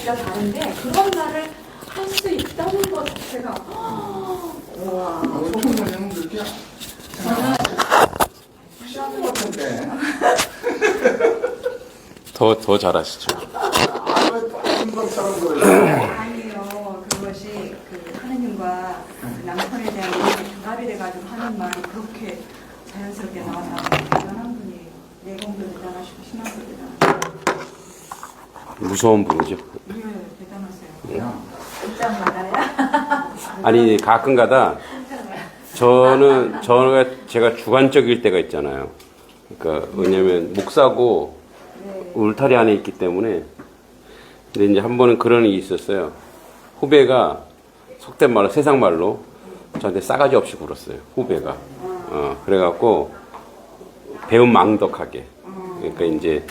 진짜 다른데 그런 말을 할 수 있다는 것 자체가 와. 조금만 하면 그렇게 하시는 것 같은데. 더 잘하시죠. 금방처럼 그래요. 아니에요. 그것이 그 하느님과 그 남편에 대한 결합이 돼가지고 하는 말이 그렇게 자연스럽게 나와서 대단한 분이에요. 내공도 대단하시고 신앙도 대단하시고. 무서운 분이죠. 예, 대단하세요. 진짜 말아야? 아니 가끔가다 제가 주관적일 때가 있잖아요. 그러니까 왜냐면 목사고 울타리 안에 있기 때문에. 근데 이제 한 번은 그런 일이 있었어요. 후배가 속된 말로 세상 말로 저한테 싸가지 없이 굴었어요. 후배가. 그래갖고 배은망덕하게. 그러니까 이제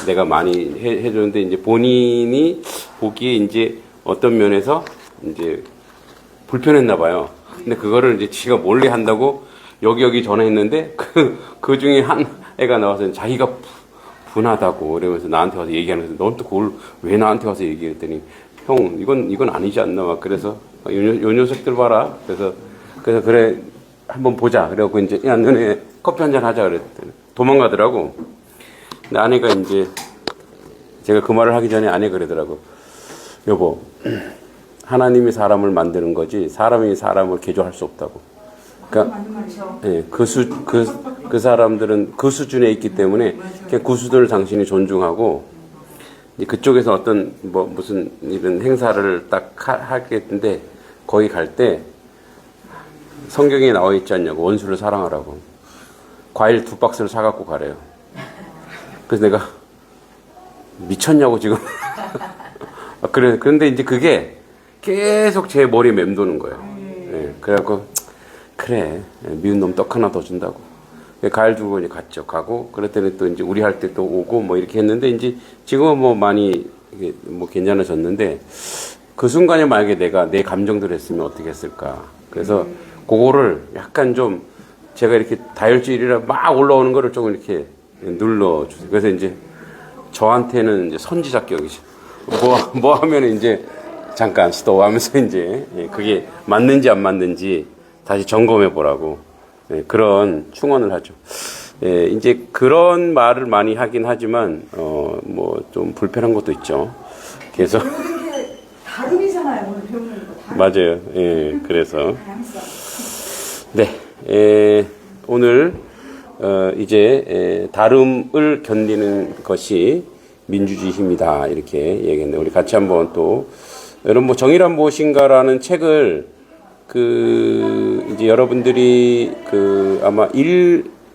내가 많이 해줬는데 이제 본인이 보기에 이제 어떤 면에서 이제 불편했나 봐요. 근데 그거를 이제 지가 몰래 한다고 여기 전화했는데 그 중에 한 애가 나와서 자기가 분하다고 이러면서 나한테 와서 얘기하면서 넌 또 그걸 왜 나한테 와서 얘기했더니 형 이건 아니지 않나 막 그래서 요 녀석들 봐라 그래서 그래 한번 보자 그래갖고 이제 야 너네 커피 한잔 하자 그랬더니 도망가더라고. 근데 아내가 이제 제가 그 말을 하기 전에 아내가 그러더라고. 여보 하나님이 사람을 만드는 거지 사람이 사람을 개조할 수 없다고. 그러니까 예, 그 사람들은 그 수준에 있기 때문에 그냥 그 수준을 당신이 존중하고 이제 그쪽에서 어떤 무슨 이런 행사를 딱 하겠는데 거기 갈 때 성경에 나와 있지 않냐고 원수를 사랑하라고 과일 2박스를 사갖고 가래요. 그래서 내가 미쳤냐고 지금 그런데 이제 그게 계속 제 머리에 맴도는 거예요. 예, 그래갖고 그래 미운 놈 떡 하나 더 준다고 과일 두고 이제 갔죠. 가고 그랬더니 또 이제 우리 할 때 또 오고 뭐 이렇게 했는데 이제 지금은 뭐 많이 뭐 괜찮아졌는데 그 순간에 만약에 내가 내 감정대로 했으면 어떻게 했을까. 그래서 그거를 약간 좀 제가 이렇게 다혈질이라 막 올라오는 거를 조금 이렇게 눌러주세요. 그래서 이제 저한테는 이제 선지자격이죠. 뭐 하면 이제 잠깐 스톱 하면서 이제 그게 맞는지 안 맞는지 다시 점검해 보라고 그런 충언을 하죠. 이제 그런 말을 많이 하긴 하지만 뭐 좀 불편한 것도 있죠. 그래서 모든 게 다름이잖아요. 오늘 배우는 거. 맞아요. 예, 그래서 오늘 이제 다름을 견디는 것이 민주주의 힘이다 이렇게 얘기했는데 우리 같이 한번 또 여러분 뭐 정의란 무엇인가라는 책을 이제 여러분들이 아마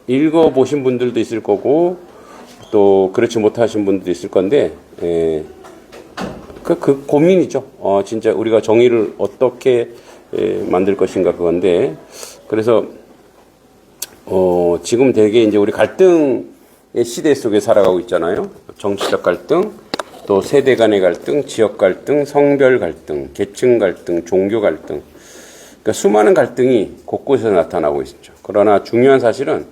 읽어 보신 분들도 있을 거고 또 그렇지 못하신 분들도 있을 건데 그 고민이죠. 진짜 우리가 정의를 어떻게 만들 것인가 그건데 그래서 지금 되게 이제 우리 갈등의 시대 속에 살아가고 있잖아요. 정치적 갈등, 또 세대 간의 갈등, 지역 갈등, 성별 갈등, 계층 갈등, 종교 갈등. 그러니까 수많은 갈등이 곳곳에서 나타나고 있죠. 그러나 중요한 사실은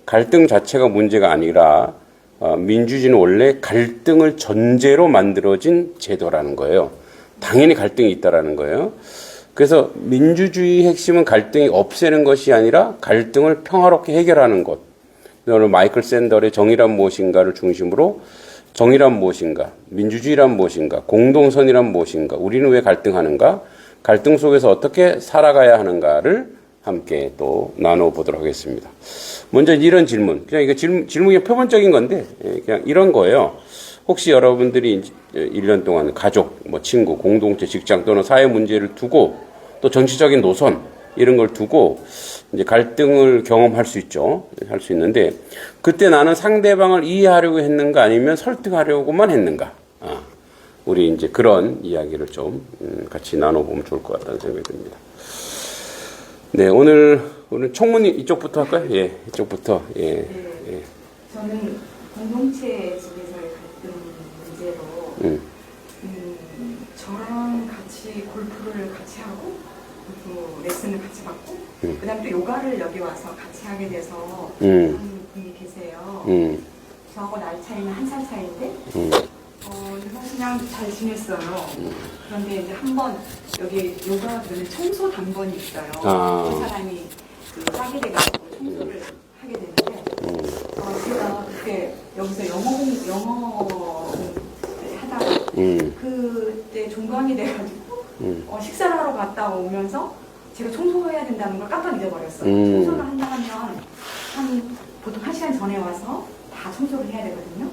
갈등 자체가 문제가 아니라 민주주의는 원래 갈등을 전제로 만들어진 제도라는 거예요. 당연히 갈등이 있다라는 거예요. 그래서 민주주의의 핵심은 갈등이 없애는 것이 아니라 갈등을 평화롭게 해결하는 것. 오늘 마이클 샌델의 정의란 무엇인가를 중심으로 정의란 무엇인가, 민주주의란 무엇인가, 공동선이란 무엇인가, 우리는 왜 갈등하는가, 갈등 속에서 어떻게 살아가야 하는가를 함께 또 나눠보도록 하겠습니다. 먼저 이런 질문, 그냥 이거 질문이 표본적인 건데 그냥 이런 거예요. 혹시 여러분들이 1년 동안 가족, 뭐 친구, 공동체, 직장 또는 사회 문제를 두고 또 정치적인 노선 이런 걸 두고 이제 갈등을 경험할 수 있죠. 할 수 있는데 그때 나는 상대방을 이해하려고 했는가 아니면 설득하려고만 했는가. 우리 이제 그런 이야기를 좀 같이 나눠보면 좋을 것 같다는 생각이 듭니다. 네, 오늘 총무님 이쪽부터 할까요? 예, 이쪽부터. 예. 네. 예. 저는 공동체 속에서의 갈등 문제로 저랑 같이 골프를 같이 하고 골프 레슨을 같이 받고 그다음에 또 요가를 여기 와서 같이 하게 돼서 한 분이 계세요. 저하고 나이 차이는 1살 차이인데 그냥 잘 지냈어요. 그런데 이제 한번 여기 요가 그러면 청소 당번이 있어요. 그 사람이 그 짜게 돼가지고 청소를 하게 되는데 제가 그때 여기서 영어 하다가 그때 종강이 돼가지고 식사를 하러 갔다 오면서 제가 청소해야 된다는 걸 깜빡 잊어버렸어요. 청소를 한다 하면 보통 1시간 전에 와서 다 청소를 해야 되거든요.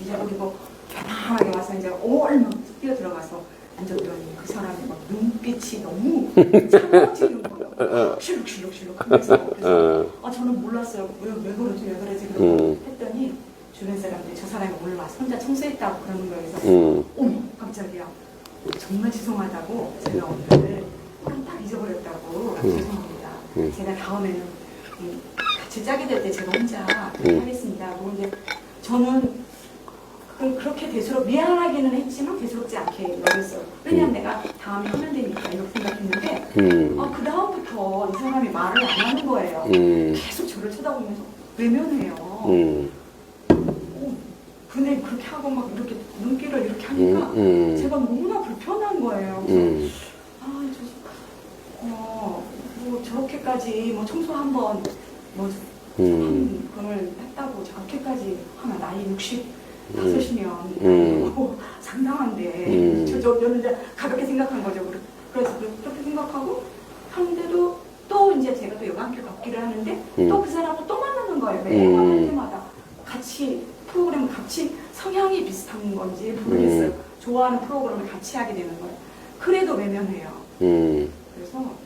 이제 그리고 편안하게 와서 이제 얼른 뛰어 들어가서 앉았더니 그 사람이 막 눈빛이 너무 차가워지는 거예요. 실룩실룩실룩 하면서. 그래서 저는 몰랐어요. 왜 그러지? 그러고 했더니 주변 사람들이 저 사람이 오늘 와서 혼자 청소했다고 그러는 거예요. 그래서 어머 깜짝이야. 정말 죄송하다고 제가 오늘 딱 잊어버렸다고 죄송합니다. 제가 다음에는 같이 짜게 될 때 제가 혼자 하겠습니다. 그리고 이제 저는 그렇게 대수롭 미안하기는 했지만 대수롭지 않게 여겼어요. 왜냐면 내가 다음에 하면 되니까 이렇게 생각했는데 그 다음부터 이 사람이 말을 안 하는 거예요. 계속 저를 쳐다보면서 외면해요. 근데 그렇게 하고 막 이렇게 눈길을 이렇게 하니까 제가 너무나 불편한 거예요. 뭐 저렇게까지 뭐 청소 한번 그걸 했다고 저렇게까지 하면 나이 65이면 상당한데 저는 이제 가볍게 생각한 거죠. 그래서 그렇게 생각하고 하는데도 또 이제 제가 또 여가 함께 걷기를 하는데 또 그 사람을 또 만나는 거예요. 매일 만날 때마다 같이 프로그램 같이 성향이 비슷한 건지 모르겠어요. 좋아하는 프로그램을 같이 하게 되는 거예요. 그래도 외면해요. 그래서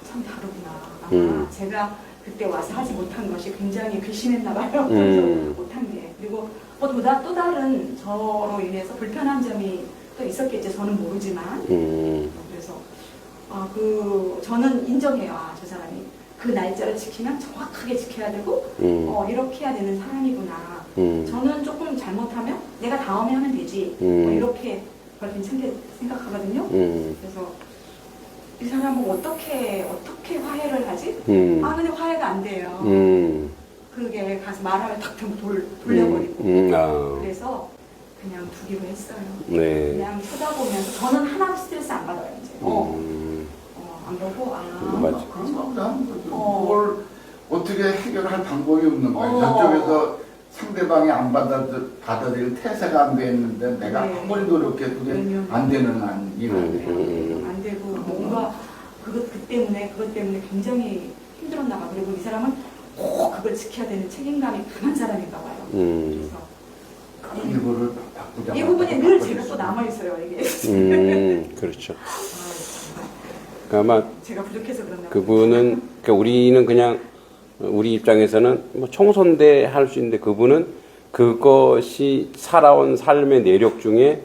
참 다르구나. 아마 제가 그때 와서 하지 못한 것이 굉장히 괘씸했나 봐요. 못한 게. 그리고 또 다른 저로 인해서 불편한 점이 또 있었겠죠. 저는 모르지만. 그래서 저는 인정해요. 저 사람이 그 날짜를 지키면 정확하게 지켜야 되고 이렇게 해야 되는 사람이구나. 저는 조금 잘못하면 내가 다음에 하면 되지. 이렇게 괜찮게 생각하거든요. 그래서 이 사람은 어떻게 화해를 하지? 근데 화해가 안 돼요. 그게 가서 말하면 탁 돌려버리고. 그래서 그냥 두기로 했어요. 네. 그냥 쳐다보면서 저는 하나도 스트레스 안 받아요, 이제. 안 보고, 맞아. 그걸 어떻게 해결할 방법이 없는 거예요. 저쪽에서 상대방이 안 받아들일 태세가 안 됐는데 내가 아무리 노력해도 그게 안 되는 일인데. 안 되고 뭔가 그것 때문에 굉장히 힘들었나 봐. 그리고 이 사람은 꼭 그걸 지켜야 되는 책임감이 강한 사람인가 봐요. 그래서 이거를 바꾸자. 이 부분이 늘 제가 또 남아 있어요. 이게. 그렇죠. 아마 제가 부족해서 그런가. 그분은 그러니까 우리는 그냥 우리 입장에서는 뭐 청소인데 할 수 있는데 그분은 그것이 살아온 삶의 내력 중에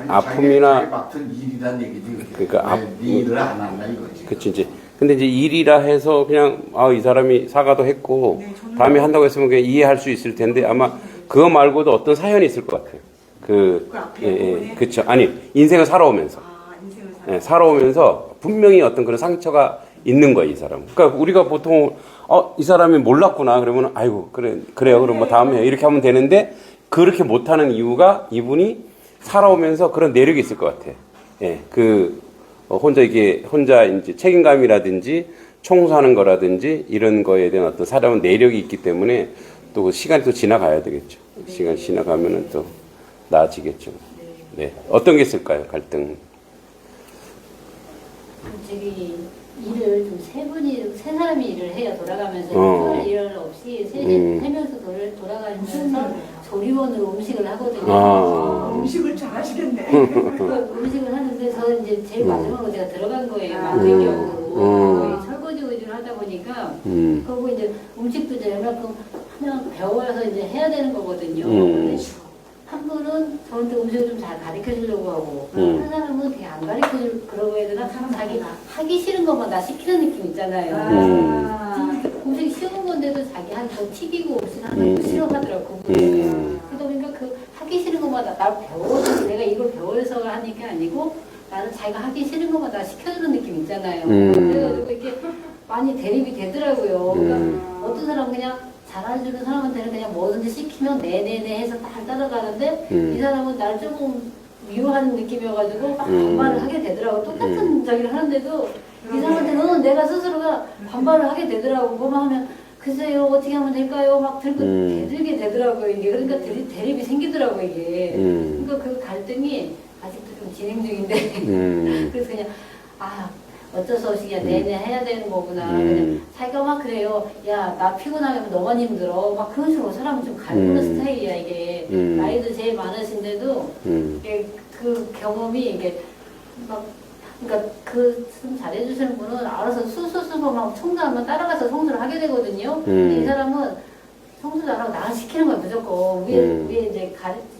아픔이나 자기 맡은 일이란 얘기지. 그러니까 네 일을 안 한다 이거지. 그치 이제 근데 이제 일이라 해서 그냥 이 사람이 사과도 했고 네, 다음에 한다고 했으면 그냥 이해할 수 있을 텐데 아마 그거 말고도 어떤 사연이 있을 것 같아요. 그 앞에 그렇죠. 아니 인생을 살아오면서 인생을 살아오면서 분명히 어떤 그런 상처가 있는 거예요, 이 사람. 그러니까 우리가 보통 이 사람이 몰랐구나 그러면 아이고 그래요. 그럼 뭐 다음에 이렇게 하면 되는데 그렇게 못하는 이유가 이분이 살아오면서 그런 내력이 있을 것 같아. 혼자 이제 책임감이라든지 청소하는 거라든지 이런 거에 대한 어떤 살아온 내력이 있기 때문에 또 그 시간이 또 지나가야 되겠죠. 시간이 지나가면은 또 나아지겠죠. 네. 어떤 게 있을까요, 갈등? 일을 좀 세 사람이 일을 해요. 돌아가면서 토요일 일요일 없이 세 명이서 돌아가면서 조리원으로 음식을 하거든요. 음식을 잘 하시겠네. 음식을 하는데 저 이제 제일 마지막으로 제가 들어간 거예요. 만들려고 설거지 위주로 하다 보니까 그리고 이제 음식도 이제 얼마큼 그냥 배워서 이제 해야 되는 거거든요. 근데 한 분은 저한테 음식을 좀 잘 가르쳐 주려고 하고 한 사람은 되게 안 가르쳐 줄 그러고 해야 되나? 자기 하기 싫은 것만 다 시키는 느낌 있잖아요. 음식 쉬운 건데도 자기 하기 더 튀기고 음식 하는 거 싫어하더라고. 그러다 보니까 그 하기 싫은 것마다 나 배워서 내가 이걸 배워서 하는 게 아니고 나는 자기가 하기 싫은 것마다 시켜주는 느낌 있잖아요. 그래가지고 이렇게 많이 대립이 되더라고요. 그러니까 어떤 사람은 그냥 잘해주는 사람한테는 그냥 뭐든지 시키면 네네네 해서 다 따라가는데 이 사람은 나를 조금 위로하는 느낌이어가지고 막 반발을 하게 되더라고. 똑같은 저기를 하는데도 이 사람한테는 내가 스스로가 반발을 하게 되더라고. 뭐만 하면 글쎄요 어떻게 하면 될까요? 막 들고 대들게 되더라고요. 이게 그러니까 대립이 생기더라고 이게. 그러니까 그 갈등이 아직도 좀 진행 중인데 그래서 그냥 아 어쩔 수 없이 그냥 내내 해야 되는 거구나. 그냥 자기가 막 그래요. 야, 나 피곤하면 너만 힘들어. 막 그런 식으로 사람은 좀 갈구는 스타일이야, 이게. 나이도 제일 많으신데도, 이게 그 경험이 이게 막, 그러니까 좀 잘해주시는 분은 알아서 수수수고 막 청소하면 따라가서 청소를 하게 되거든요. 근데 이 사람은 청소도 안 하고 나를 시키는 거야, 무조건. 위에 이제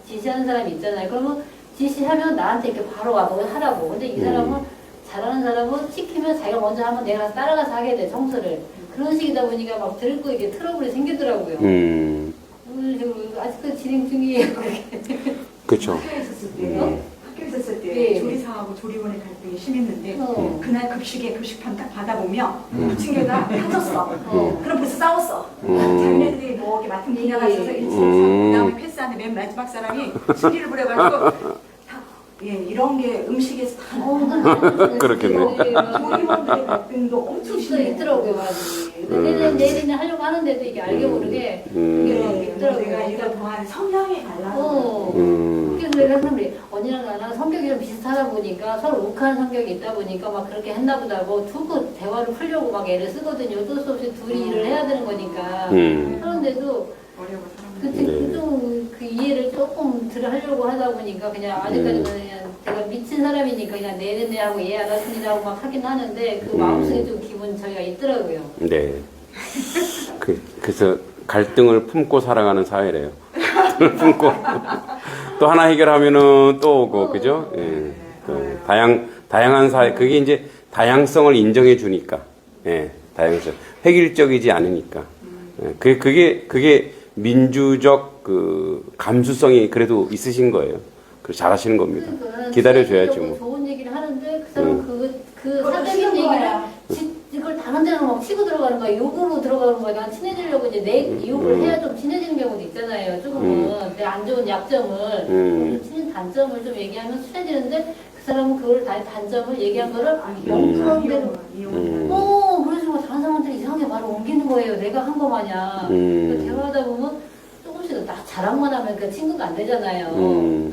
지시하는 사람이 있잖아요. 그러면 지시하면 나한테 이렇게 바로 와서 하라고. 근데 이 사람은 잘하는 사람은 시키면 자기가 먼저 하면 내가 따라가서 하게 돼, 청소를. 그런 식이다 보니까 막 들고 이게 트러블이 생기더라고요. 아직도 진행 중이에요. 그렇죠. 학교에 있었을 때, 네. 조리사하고 조리원의 갈등이 심했는데 그날 급식에 급식판 딱 받아보면 부침개가 타졌어. 그럼 벌써 싸웠어. 자기네들이 뭐 이렇게 맡은 분야가 있어서 1층에서 그 다음에 패스하는 맨 마지막 사람이 시비를 부려가지고 예, 이런 게 음식에서 다 그렇겠네. 조리원들의 갈등도 엄청 심해. 있더라고요, 많이. 내일은 하려고 하는데도 이게 알게 모르게 이게 있더라고요. 내가 이걸 더한 성향이 달라서. 그래서 내가 사람들이 언니랑 나랑 성격이 좀 비슷하다 보니까 서로 욱하는 성격이 있다 보니까 막 그렇게 했나 보다고 두고 대화를 풀려고 막 애를 쓰거든요. 어쩔 수 없이 둘이 일을 해야 되는 거니까. 그런데도 어려워 사람. 그때 좀그 이해를 조금 하려고 하다 보니까 그냥 아직까지는 그냥 내가 미친 사람이니까 그냥 네네네 하고 예 알았습니다 하고 막 하긴 하는데 그 마음속에 좀 기분 저희가 있더라고요. 네. 그래서 갈등을 품고 살아가는 사회래요. 품고 또 하나 해결하면은 또 오고 그죠? 예. 다양한 사회 그게 이제 다양성을 인정해 주니까. 예. 다양성. 획일적이지 않으니까. 예. 그게 민주적 그 감수성이 그래도 있으신 거예요. 그래서 잘하시는 겁니다. 기다려줘야지 뭐. 좋은 얘기를 하는데 그 사람 그 사적인 얘기를 이걸 다른 데로 막 치고 들어가는 거야. 욕으로 들어가는 거야. 난 친해지려고 이제 내 욕을 해야 좀 친해지는 경우도 있잖아요. 조금은 내 안 좋은 약점을 친한 단점을 좀 얘기하면 친해지는데 그 사람은 그걸 다 단점을 얘기한 거를 영상대로 그래서 다른 사람한테 이상하게 말을 옮기는 거예요. 내가 한 거 마냥. 대화하다 보면 조금씩 나 자랑만 하면 그 친구가 안 되잖아요.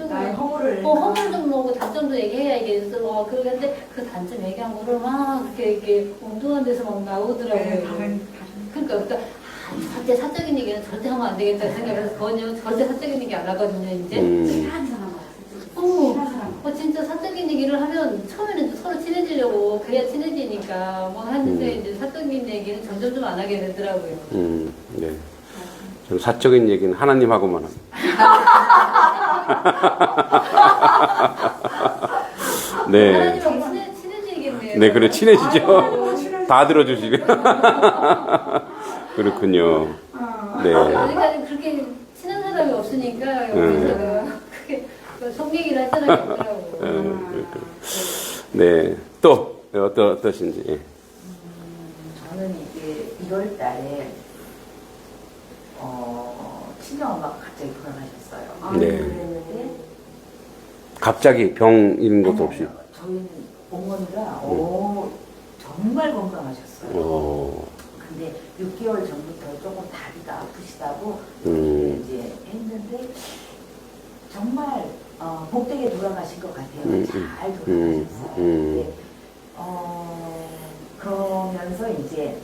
나의 허물을. 허물 좀 넣고 단점도 얘기해야 이게 그런데 그 단점 얘기한 거를 막 이렇게 엉뚱한 데서 막 나오더라고요. 네, 그러니까 절대 사적인 얘기는 절대 하면 안 되겠다 생각해서 전혀 절대 사적인 얘기 안 하거든요. 이제. 친한 사람 진짜 사적인 얘기를 하면 처음에는 서로 친해지려고 그래야 친해지니까 뭐 하는데 이제 사적인 얘기는 점점 좀 안 하게 되더라고요. 네. 좀 사적인 얘기는 하나님하고만 합니다. 네. 하나님하고 친해지겠네요. 네, 그래 친해지죠. 다 들어주시고. 그렇군요. 네. 아직까지 그렇게 친한 사람이 없으니까 여기서 크게 속 얘기를 할 사람이 없더라고요. 네. 또 어떠신지. 예. 저는 이게 1월 달에 친정엄마가 갑자기 돌아가셨어요. 네. 그랬는데 갑자기 병인 것도 없이. 저희는 어머니가 정말 건강하셨어요. 근데 6개월 전부터 조금 다리가 아프시다고 이제 했는데 정말 복되게 돌아가신 것 같아요. 잘 돌아가셨어요. 근데 그러면서 이제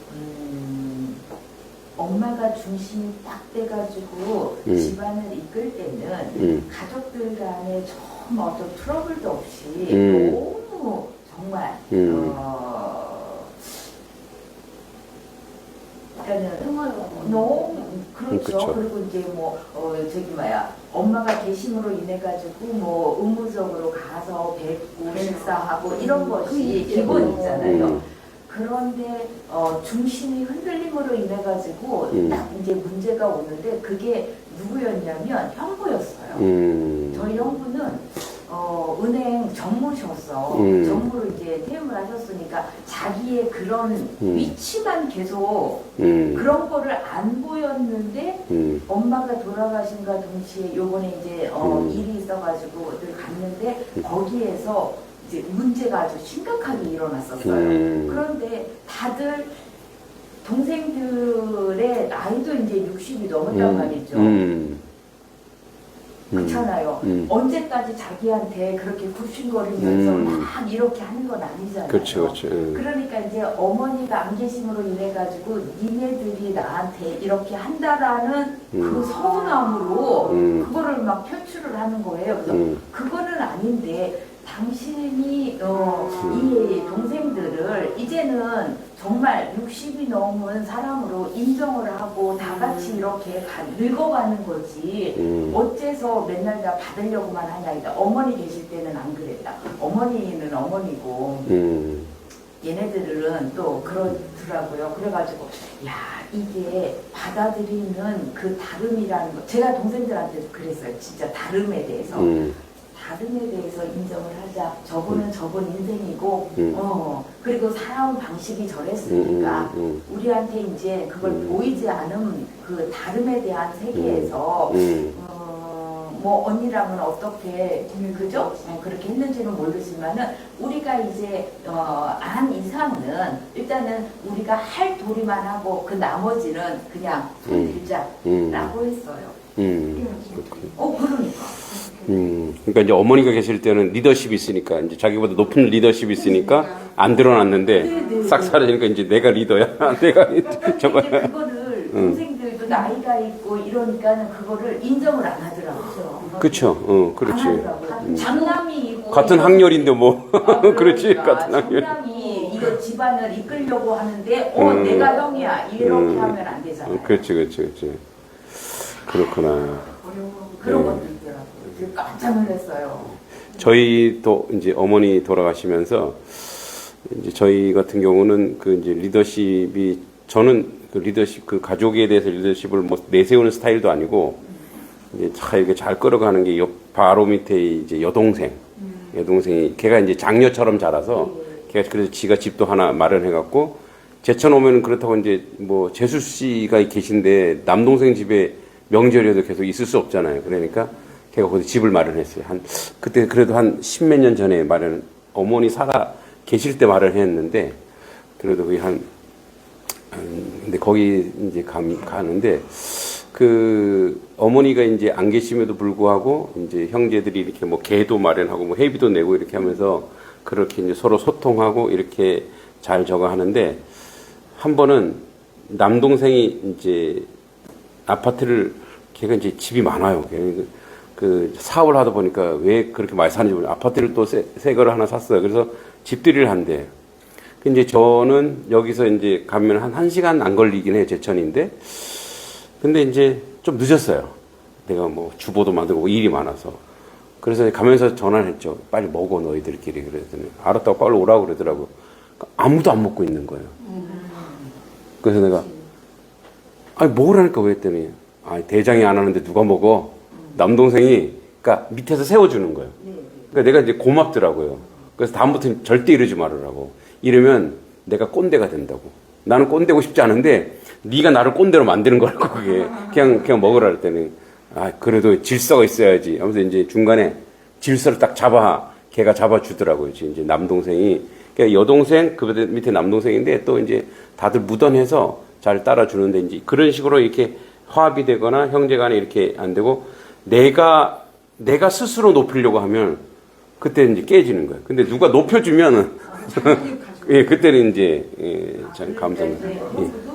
엄마가 중심이 딱 돼가지고 집안을 이끌 때는 가족들 간에 좀 어떤 트러블도 없이 너무 정말 너무 그렇죠. 그쵸. 그리고 이제 뭐 엄마가 계심으로 인해 가지고 뭐 의무적으로 가서 뵙고 식사하고 이런 것이 기본이잖아요. 그런데 중심이 흔들림으로 인해 가지고 딱 이제 문제가 오는데 그게 누구였냐면 형부였어요. 저희 형부는 은행 정무셨어. 정무로 이제 퇴임을 하셨으니까 자기의 그런 위치만 계속 그런 거를 안 보였는데 엄마가 돌아가신과 동시에 요번에 이제 일이 있어가지고 늘 갔는데 거기에서 이제 문제가 아주 심각하게 일어났었어요. 그런데 다들 동생들의 나이도 이제 60이 넘었단 말이죠. 그렇잖아요. 언제까지 자기한테 그렇게 굽신거리면서 막 이렇게 하는 건 아니잖아요. 그렇죠, 그렇죠. 그러니까 이제 어머니가 안 계심으로 인해 가지고 니네들이 나한테 이렇게 한다라는 그 서운함으로 그거를 막 표출을 하는 거예요. 그래서 그거는 아닌데 당신이 이 동생들을 이제는 정말 60이 넘은 사람으로 인정을 하고 다 같이 이렇게 늙어가는 거지 어째서 맨날 다 받으려고만 하냐. 어머니 계실 때는 안 그랬다. 어머니는 어머니고 얘네들은 또 그러더라고요. 그래가지고 야 이게 받아들이는 그 다름이라는 거 제가 동생들한테도 그랬어요. 진짜 다름에 대해서 다름에 대해서 인정을 하자. 저분은 저분 인생이고 그리고 살아온 방식이 저랬으니까 우리한테 이제 그걸 보이지 않은 그 다름에 대한 세계에서 뭐 언니랑은 어떻게 그죠? 그렇게 했는지는 모르지만은 우리가 이제 안 이상은 일단은 우리가 할 도리만 하고그 나머지는 그냥 손 들자라고 했어요. 그러니까. 그러니까 이제 어머니가 계실 때는 리더십이 있으니까 이제 자기보다 높은 리더십이 있으니까 안 드러났는데 싹 사라지니까 이제 내가 리더야. 내가 정말 그거를 동생들도 나이가 있고 이러니까는 그거를 인정을 안 하더라고요. 그렇죠. 그렇지. 장남이 같은 학렬인데 뭐. 그렇지. 그러니까 같은 학렬. 장남이 이거 집안을 이끌려고 하는데 내가 형이야 이렇게 하면 안 되잖아요. 그렇지. 그렇구나. 그런 것도 있더라고요. 깜짝 놀랐어요. 저희도 이제 어머니 돌아가시면서 이제 저희 같은 경우는 그 이제 리더십이 저는 그 리더십 그 가족에 대해서 리더십을 뭐 내세우는 스타일도 아니고 이제 잘 끌어가는 게 바로 밑에 이제 여동생이 걔가 이제 장녀처럼 자라서 걔가 그래서 지가 집도 하나 마련해갖고 제쳐놓으면 그렇다고 이제 뭐 재수 씨가 계신데 남동생 집에 명절에도 계속 있을 수 없잖아요. 그러니까 걔가 거기 집을 마련했어요. 그때 그래도 한 십몇 년 전에 어머니 살아 계실 때 마련했는데, 그래도 거의 근데 거기 이제 가는데, 어머니가 이제 안 계심에도 불구하고, 이제 형제들이 이렇게 뭐 개도 마련하고, 뭐 회비도 내고 이렇게 하면서, 그렇게 이제 서로 소통하고, 이렇게 잘 저거 하는데, 한 번은 남동생이 이제 걔가 이제 집이 많아요. 그 사업을 하다 보니까 왜 그렇게 많이 사는지 모르겠어요. 아파트를 또 새 거를 하나 샀어요. 그래서 집들이를 한대요. 이제 저는 여기서 이제 가면 한 1시간 안 걸리긴 해요. 제천인데. 근데 이제 좀 늦었어요. 내가 뭐 주보도 만들고 일이 많아서. 그래서 가면서 전화를 했죠. 빨리 먹어, 너희들끼리. 그랬더니 알았다고 빨리 오라고 그러더라고. 아무도 안 먹고 있는 거예요. 그래서 내가 아니 먹으라니까 왜 했더니 대장이 안 하는데 누가 먹어? 남동생이 그러니까 밑에서 세워주는 거예요. 그러니까 내가 이제 고맙더라고요. 그래서 다음부터는 절대 이러지 말으라고. 이러면 내가 꼰대가 된다고. 나는 꼰대고 싶지 않은데 네가 나를 꼰대로 만드는 거라고. 그게 그냥 먹으라 할 때는 그래도 질서가 있어야지 하면서 이제 중간에 질서를 딱 걔가 잡아주더라고요. 이제 남동생이 그러니까 여동생 그 밑에 남동생인데 또 이제 다들 묻어내서 잘 따라주는데 이제 그런 식으로 이렇게 화합이 되거나 형제간에 이렇게 안 되고 내가 스스로 높이려고 하면 그때 이제 깨지는 거예요. 근데 누가 높여주면은 예, 그때는 이제 참 감사합니다.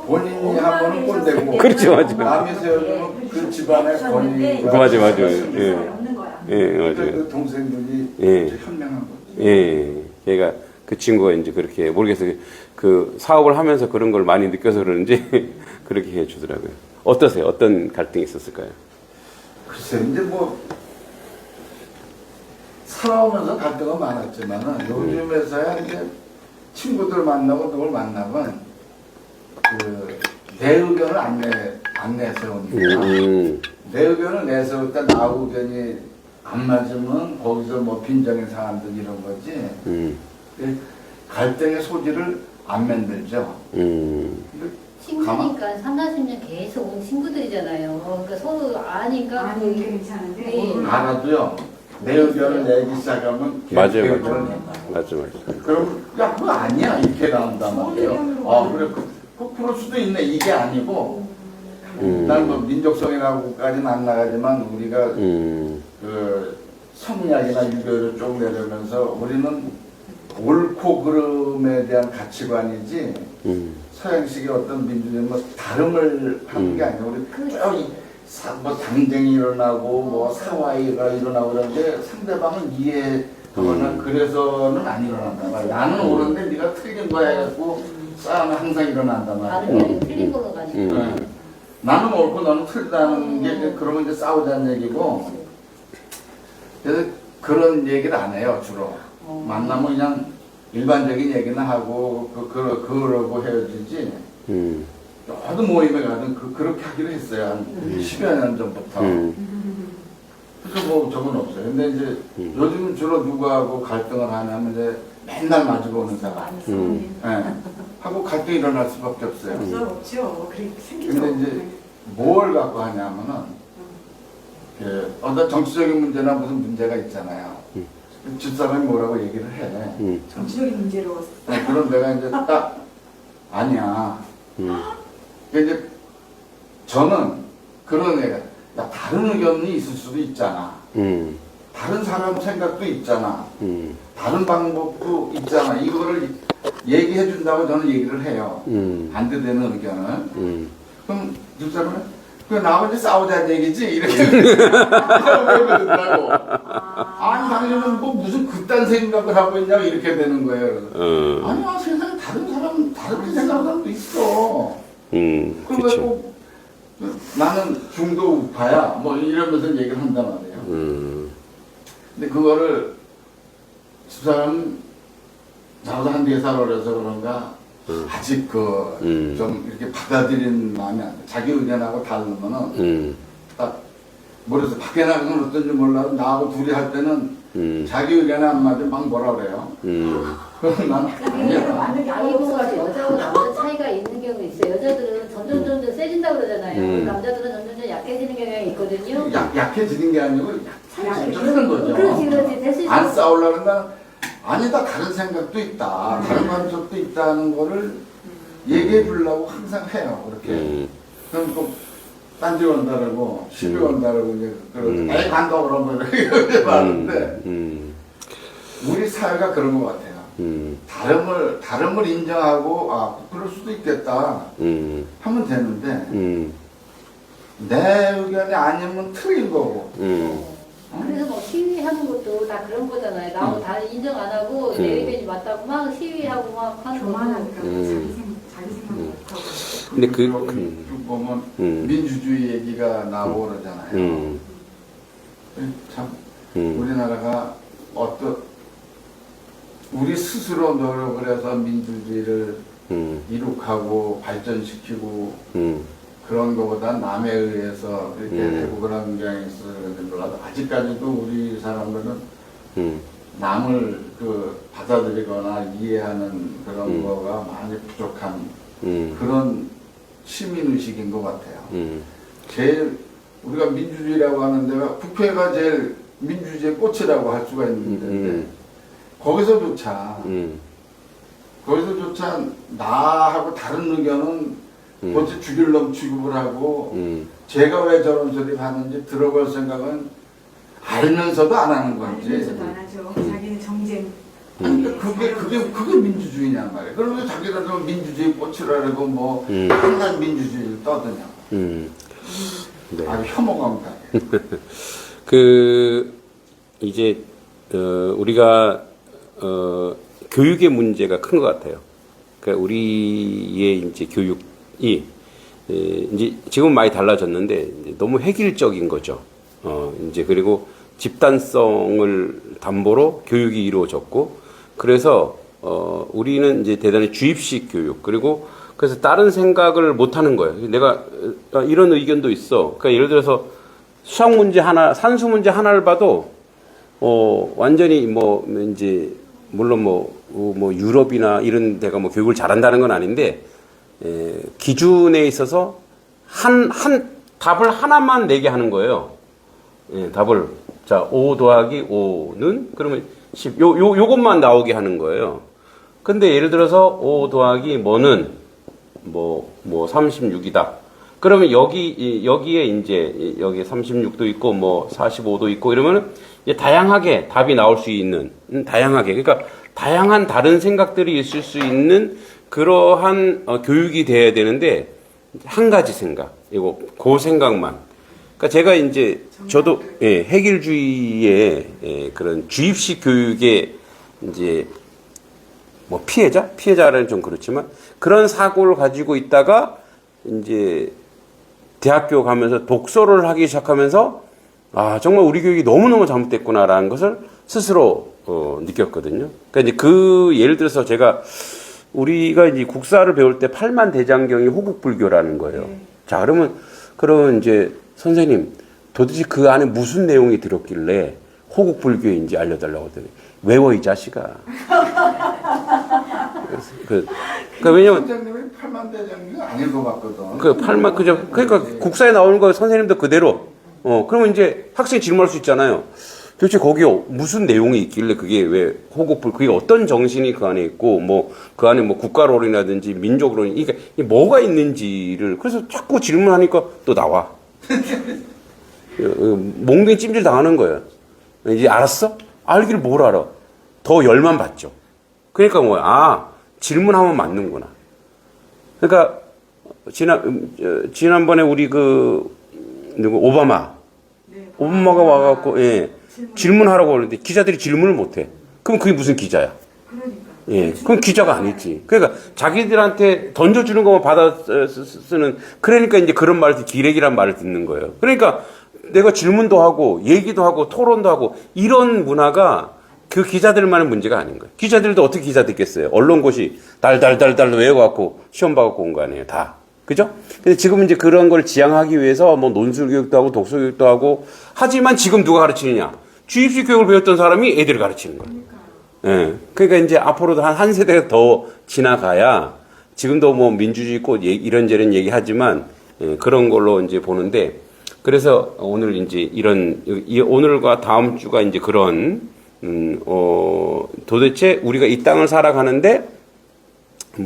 본인이 하고는 꼰대고 그렇죠, 맞아요. 남이 세우면 그 집안의 권위. 맞아요. 맞아요. 그 동생들이 현명한 거죠. 걔가 그 친구가 이제 그렇게 모르겠어요. 그 사업을 하면서 그런 걸 많이 느껴서 그러는지 그렇게 해주더라고요. 어떠세요? 어떤 갈등이 있었을까요? 글쎄, 이제 뭐 살아오면서 갈등은 많았지만은 요즘에서야 이제 친구들 만나고 누굴 만나면 내 의견을 안 내세우니까 내 의견을 내세울 때 나 의견이 안 맞으면 거기서 뭐 빈정이 상한든 이런 거지. 갈등의 소지를 안 만들죠. 친구니까 3, 40년 계속 온 친구들이잖아요. 그러니까 서로 아니까 아니 게 괜찮은데 네. 모르는 알아도요. 내 의견을 내기 시작하면 맞아요, 걔 맞아요. 의견을 낸다. 맞아. 그럼 야 그거 아니야 이렇게 나온단 말이에요. 아 그래 그럴 수도 있네. 이게 아니고 난 뭐 민족성이라고까지는 안 나가지만 우리가 그 성리학이나 유교를 쭉 내려면서 우리는 옳고 그름에 대한 가치관이지 서양식의 어떤 민주주의 뭐 다름을 하는 게 아니고 우리 뭐 당쟁이 일어나고 뭐 사화가 일어나고 그러는데 상대방을 이해하거나 그래서는 안 일어난단 말이야. 나는 옳은데 네가 틀린 거야 해갖고 싸움이 항상 일어난단 다른 말이야. 게 틀린 걸로 가지고. 네. 나는 옳고 너는 틀리다는 게 이제 그러면 이제 싸우자는 얘기고 그래서 그런 얘기를 안 해요 주로. 만나면 그냥 일반적인 얘기나 하고 그러고 헤어지지. 어느 모임에 가든 그렇게 하기로 했어요. 한 10여 년 전부터. 그래서 뭐 저건 없어요. 근데 이제 요즘 주로 누구하고 갈등을 하냐면 이제 맨날 마주보는 많이 사람. 싸우는 예. 하고 갈등이 일어날 수밖에 없어요. 없죠. 그렇게 생기죠. 근데 이제 뭘 갖고 하냐면은 어떤 정치적인 문제나 무슨 문제가 있잖아요. 집사람이 뭐라고 얘기를 해. 정치적인 문제로 그럼 내가 이제 딱 아니야. 그러니까 이제 저는 그런 애가 야, 다른 의견이 있을 수도 있잖아. 다른 사람 생각도 있잖아. 다른 방법도 있잖아. 이거를 얘기해 준다고 저는 얘기를 해요. 반대되는 의견을. 그럼 집사람은 그래 나머지 싸우자는 얘기지 이렇게 그러더라고. 아니 당신은 뭐 무슨 그딴 생각을 하고 있냐고 이렇게 되는 거예요. 아니야 세상에 다른 사람 다르게 생각하는 사람도 있어. 그렇죠. 그리고 나는 중도 우파야 뭐 이러면서 얘기를 한단 말이에요. 근데 그거를 집사람 나보다 한 4살 어려서 그런가 아직 좀 이렇게 받아들이는 마음이 안 돼. 자기 의견하고 다르면은 딱 모르겠어. 밖에 나가면 어떤지 몰라도 나하고 둘이 할 때는 자기 의견에 안 맞으면 막 뭐라 그래요. 그럼 나는 아니야. 아이보가 여자하고 남자 차이가 있는 경우 있어요. 여자들은 점점 세진다고 그러잖아요. 남자들은 점점 약해지는 경향이 있거든요. 약해지는 게 아니고 약해지는 거죠. 그렇지. 대신 안 싸우려는 건 아니다. 다른 생각도 있다. 다른 감정도 있다는 거를 얘기해 주려고 항상 해요. 그렇게. 그럼 또 딴지 온다라고 시비 온다라고 이제 그러고 에이 간다 그러면 이렇게 말하는데 우리 사회가 그런 것 같아요. 다름을 인정하고 아 그럴 수도 있겠다 하면 되는데 내 의견이 아니면 틀린 거고. 그래서 뭐 시위하는 것도 다 그런 거잖아요. 나하고 다 인정 안 하고 내 의견이 맞다고 막 시위하고 막 하는 거. 교만하니까 자기 생각 못하고. 근데 쭉 보면 민주주의 얘기가 나오고 그러잖아요. 참 우리나라가 우리 스스로 노력을 해서 민주주의를 이룩하고 발전시키고 그런 것보다 남에 의해서 이렇게 되고 그런 경향이 있어서 그런지 몰라도 아직까지도 우리 사람들은 남을 받아들이거나 이해하는 그런 거가 많이 부족한 그런 시민의식인 것 같아요. 제일 우리가 민주주의라고 하는 데가 국회가 제일 민주주의의 꽃이라고 할 수가 있는데 거기서조차 나하고 다른 의견은 벌써 죽일 놈 취급을 하고 제가 왜 저런 소리를 하는지 들어볼 생각은 알면서도 안 하는 건지. 알면서도 안 하죠. 자기는 정쟁. 아니, 그게 민주주의냔 말이에요. 그러면서 자기들은 민주주의 꽃이라고 뭐 항상 민주주의를 떠드냐고. 네. 아주 혐오감 가게. 이제 우리가 교육의 문제가 큰 것 같아요. 그러니까 우리의 이제 교육이 이제 지금 많이 달라졌는데 이제 너무 획일적인 거죠. 이제 그리고 집단성을 담보로 교육이 이루어졌고 그래서 우리는 이제 대단히 주입식 교육 그리고 그래서 다른 생각을 못 하는 거예요. 내가 이런 의견도 있어. 그러니까 예를 들어서 수학 문제 하나, 산수 문제 하나를 봐도 완전히 이제 물론 유럽이나 이런 데가 교육을 잘한다는 건 아닌데 기준에 있어서 한 답을 하나만 내게 하는 거예요. 답을 자 5 더하기 5는 그러면 10 요것만 나오게 하는 거예요. 근데 예를 들어서 5 더하기 뭐는 36이다. 그러면 여기에 이제 여기에 36도 있고 45도 있고 이러면 다양하게 답이 나올 수 있는 다양하게 그러니까 다양한 다른 생각들이 있을 수 있는 그러한 교육이 돼야 되는데 한 가지 생각 그 생각만 그러니까 제가 이제 저도 해결주의의 그런 주입식 교육의 이제 피해자라는 좀 그렇지만 그런 사고를 가지고 있다가 이제 대학교 가면서 독서를 하기 시작하면서 정말 우리 교육이 너무너무 잘못됐구나라는 것을 스스로 느꼈거든요. 그러니까 이제 예를 들어서 우리가 이제 국사를 배울 때 팔만대장경이 호국불교라는 거예요. 자, 그러면 이제 선생님 도대체 그 안에 무슨 내용이 들었길래 호국불교인지 알려달라고 하더니 외워 이 자식아. 그러니까 왜냐면 선생님이 팔만대장경 안 읽어봤거든. 그러니까 국사에 나오는 거 선생님도 그대로. 그러면 이제 학생이 질문할 수 있잖아요. 도대체 거기에 무슨 내용이 있길래 그게 왜 그게 어떤 정신이 그 안에 있고 그 안에 국가론이라든지 민족론 그러니까 뭐가 있는지를 그래서 자꾸 질문하니까 또 나와. 몽둥이 찜질 당하는 거예요. 이제 알았어? 알기를 뭘 알아? 더 열만 받죠. 그러니까 질문하면 맞는구나. 그러니까 지난번에 우리 오바마가 와갖고 질문하라고 하는데 기자들이 질문을 못해. 그럼 그게 무슨 기자야? 그럼 기자가 아니지. 그러니까 자기들한테 던져주는 것만 받아 쓰는 그러니까 이제 그런 말을 기레기란 말을 듣는 거예요. 그러니까 내가 질문도 하고 얘기도 하고 토론도 하고 이런 문화가 그 기자들만의 문제가 아닌 거예요. 기자들도 어떻게 기자 됐겠어요? 언론고시 달달달달 외워갖고 시험 봐갖고 온 거 아니에요. 다. 그죠? 근데 지금 이제 그런 걸 지향하기 위해서 논술 교육도 하고 독서 교육도 하고 하지만 지금 누가 가르치느냐? 주입식 교육을 배웠던 사람이 애들을 가르치는 거예요. 그러니까 이제 앞으로도 한 세대가 더 지나가야 지금도 민주주의 꽃 이런저런 얘기하지만 그런 걸로 이제 보는데 그래서 오늘 이제 오늘과 다음 주가 이제 그런 도대체 우리가 이 땅을 살아가는데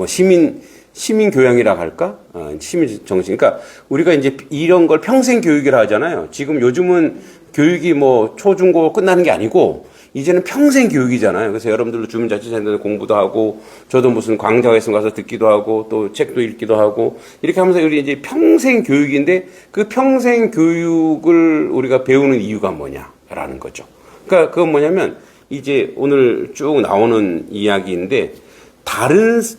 시민 교양이라 할까? 시민 정신. 그러니까 우리가 이제 이런 걸 평생 교육이라 하잖아요. 지금 요즘은 교육이 초, 중, 고 끝나는 게 아니고 이제는 평생 교육이잖아요. 그래서 여러분들도 주민자치센터 공부도 하고 저도 무슨 광장에서 가서 듣기도 하고 또 책도 읽기도 하고 이렇게 하면서 우리 이제 평생 교육인데 그 평생 교육을 우리가 배우는 이유가 뭐냐라는 거죠. 그러니까 그건 뭐냐면 이제 오늘 쭉 나오는 이야기인데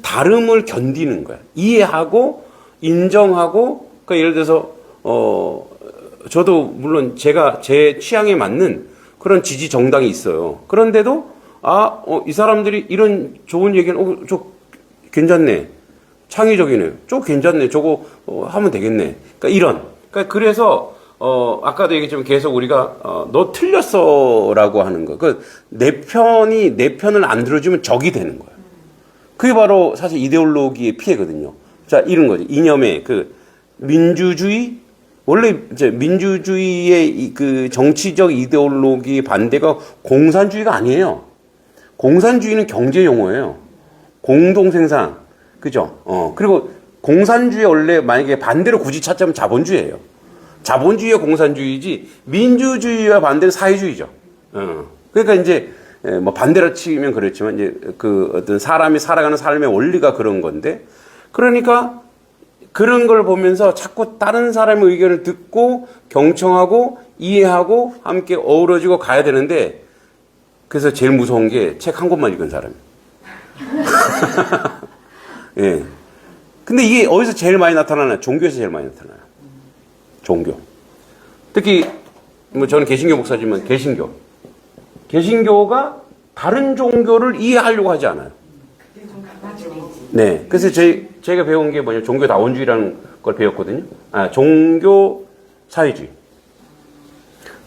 다름을 견디는 거야. 이해하고 인정하고 그러니까 예를 들어서 저도 물론 제 취향에 맞는 그런 지지 정당이 있어요. 그런데도 이 사람들이 이런 좋은 얘기는 저 괜찮네. 창의적이네. 저거 괜찮네. 저거 하면 되겠네. 그러니까 그래서 아까도 얘기했지만 계속 우리가 너 틀렸어라고 하는 거. 내 편을 안 들어주면 적이 되는 거야. 그게 바로 사실 이데올로기의 피해거든요. 자, 이런 거지. 이념의 민주주의 원래 이제 민주주의의 그 정치적 이데올로기 반대가 공산주의가 아니에요. 공산주의는 경제 용어예요. 공동생산. 그죠? 그리고 공산주의 원래 만약에 반대로 굳이 찾자면 자본주의예요. 자본주의와 공산주의지 민주주의와 반대는 사회주의죠. 그러니까 이제 반대로 치면 그렇지만 이제 그 어떤 사람이 살아가는 삶의 원리가 그런 건데 그러니까 그런 걸 보면서 자꾸 다른 사람의 의견을 듣고 경청하고 이해하고 함께 어우러지고 가야 되는데 그래서 제일 무서운 게 책 한 권만 읽은 사람이에요. 예. 근데 이게 어디서 제일 많이 나타나나요? 종교에서 제일 많이 나타나요. 종교. 특히 저는 개신교 목사지만 개신교가 다른 종교를 이해하려고 하지 않아요. 네. 그래서 제가 배운 게 뭐냐면 종교다원주의라는 걸 배웠거든요. 종교 사회주의.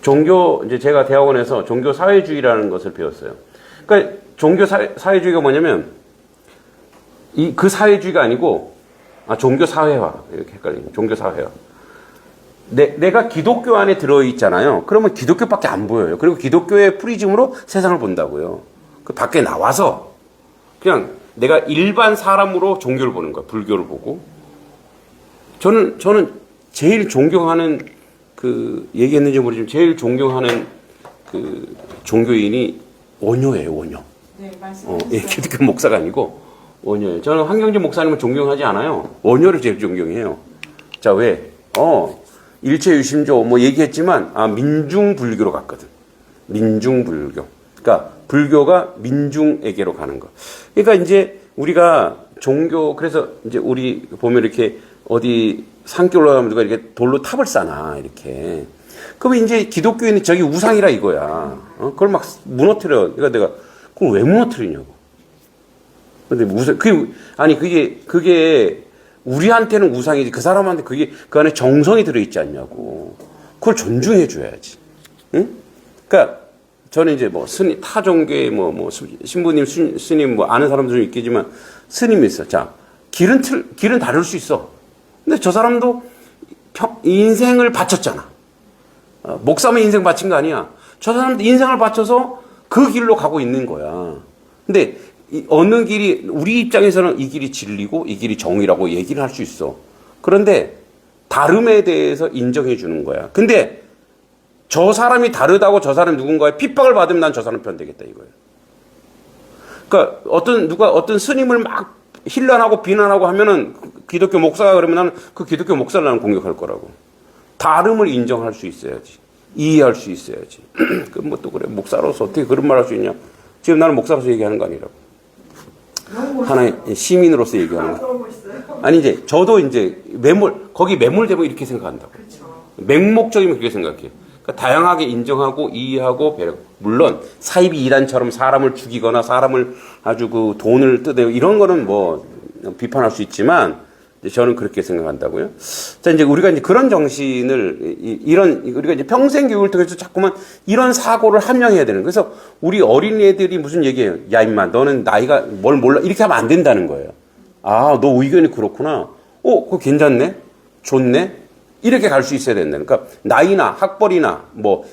종교, 이제 제가 대학원에서 종교 사회주의라는 것을 배웠어요. 그러니까 종교 사회주의가 뭐냐면, 그 사회주의가 아니고, 종교 사회화. 이렇게 헷갈리네. 종교 사회화. 내가 기독교 안에 들어있잖아요. 그러면 기독교밖에 안 보여요. 그리고 기독교의 프리즘으로 세상을 본다고요. 그 밖에 나와서, 그냥 내가 일반 사람으로 종교를 보는 거야. 불교를 보고. 저는 제일 존경하는 얘기했는지 모르지만 제일 존경하는 종교인이 원효예요, 원효. 네, 말씀하셨어요. 예, 기독교 목사가 아니고 원효예요. 저는 황경진 목사님을 존경하지 않아요. 원효를 제일 존경해요. 자, 왜? 일체유심조 뭐 얘기했지만, 민중불교로 갔거든. 민중불교. 그러니까 불교가 민중에게로 가는 거. 그러니까 이제 우리가 종교, 그래서 이제 우리 보면 이렇게 어디 산길 올라가면 누가 이렇게 돌로 탑을 쌓나, 이렇게. 그러면 이제 기독교인은 저기 우상이라 이거야. 그걸 막 무너뜨려. 그러니까 내가, 그걸 왜 무너뜨리냐고. 근데 그게 우리한테는 우상이지, 그 사람한테 그 안에 정성이 들어있지 않냐고. 그걸 존중해줘야지. 응? 그러니까, 저는 이제 타 종교의 신부님, 스님, 아는 사람도 좀 있겠지만, 스님이 있어. 자, 길은 다를 수 있어. 근데 저 사람도 인생을 바쳤잖아. 목사만 인생 바친 거 아니야. 저 사람도 인생을 바쳐서 그 길로 가고 있는 거야. 근데 어느 길이, 우리 입장에서는 이 길이 진리고 이 길이 정의라고 얘기를 할 수 있어. 그런데 다름에 대해서 인정해 주는 거야. 근데 저 사람이 다르다고 저 사람이 누군가의 핍박을 받으면 난 저 사람 편 되겠다 이거예요. 그러니까 어떤 스님을 막 힐난하고 비난하고 하면은 기독교 목사가 그러면 나는 그 기독교 목사를 나는 공격할 거라고. 다름을 인정할 수 있어야지. 이해할 수 있어야지. 그럼 또 그래. 목사로서 어떻게 그런 말 할 수 있냐. 지금 나는 목사로서 얘기하는 거 아니라고. 하나의 시민으로서 얘기하는 거. 아니, 이제, 저도 이제, 거기 매몰되면 이렇게 생각한다고. 맹목적이면 그렇게 생각해. 그러니까 다양하게 인정하고, 이해하고, 배려. 물론, 사이비 이단처럼 사람을 죽이거나, 사람을 아주 돈을 뜯어요. 이런 거는 비판할 수 있지만, 저는 그렇게 생각한다고요. 자, 이제 우리가 이제 그런 정신을, 우리가 이제 평생 교육을 통해서 자꾸만 이런 사고를 함양해야 되는. 그래서 우리 어린애들이 무슨 얘기해요? 야, 임마, 너는 나이가 뭘 몰라? 이렇게 하면 안 된다는 거예요. 너 의견이 그렇구나. 그거 괜찮네? 좋네? 이렇게 갈 수 있어야 된다는. 그러니까 나이나 학벌이나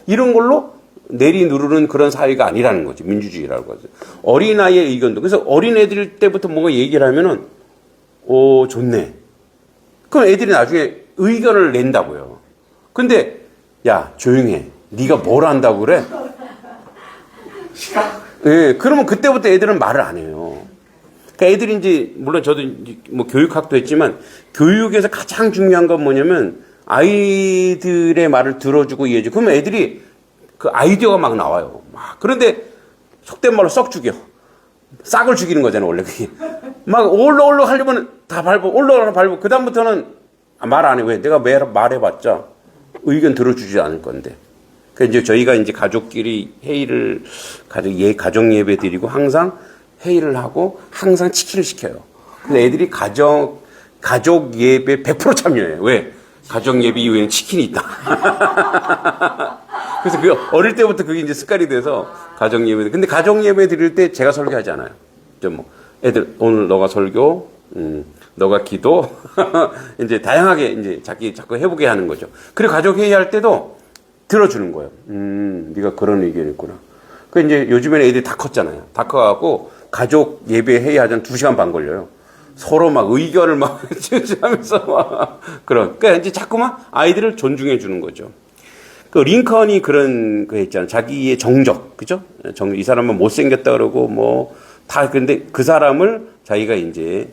이런 걸로 내리누르는 그런 사회가 아니라는 거지. 민주주의라고 하죠. 어린아이의 의견도. 그래서 어린애들 때부터 뭔가 얘기를 하면은, 좋네. 그럼 애들이 나중에 의견을 낸다고요. 근데 야, 조용해. 네가 뭘 안다고 그래? 예, 그러면 그때부터 애들은 말을 안 해요. 그러니까 애들이 이제 물론 저도 이제 교육학도 했지만 교육에서 가장 중요한 건 뭐냐면 아이들의 말을 들어주고 이해해주고. 그러면 애들이 그 아이디어가 막 나와요. 그런데 속된 말로 썩 죽여. 싹을 죽이는 거잖아, 원래 그게. 막 올라 하려면 다 올라 밟고, 그다음부터는 말 안 해. 왜? 내가 말해봤자 의견 들어주지 않을 건데. 그러니까 이제 저희가 이제 가족끼리 회의를, 가정 예배 드리고 항상 회의를 하고 항상 치킨을 시켜요. 근데 애들이 가족 예배 100% 참여해요. 왜? 가정 예배 이후에는 치킨이 있다. 그래서 어릴 때부터 그게 이제 습관이 돼서 가정 예배. 근데 가정 예배 드릴 때 제가 설교하지 않아요. 애들 오늘 너가 설교, 너가 기도, 이제 다양하게 이제 자꾸 해보게 하는 거죠. 그리고 가족 회의할 때도 들어주는 거예요. 네가 그런 의견이구나. 그 이제 요즘에는 애들이 다 컸잖아요. 다 커갖고 가족 예배 회의하자면 2시간 반 걸려요. 서로 막 의견을 막 하면서 그러니까 이제 자꾸만 아이들을 존중해 주는 거죠. 그 링컨이 그런 거 했잖아요. 자기의 정적, 그죠? 이 사람은 못생겼다 그러고 근데 그 사람을 자기가 이제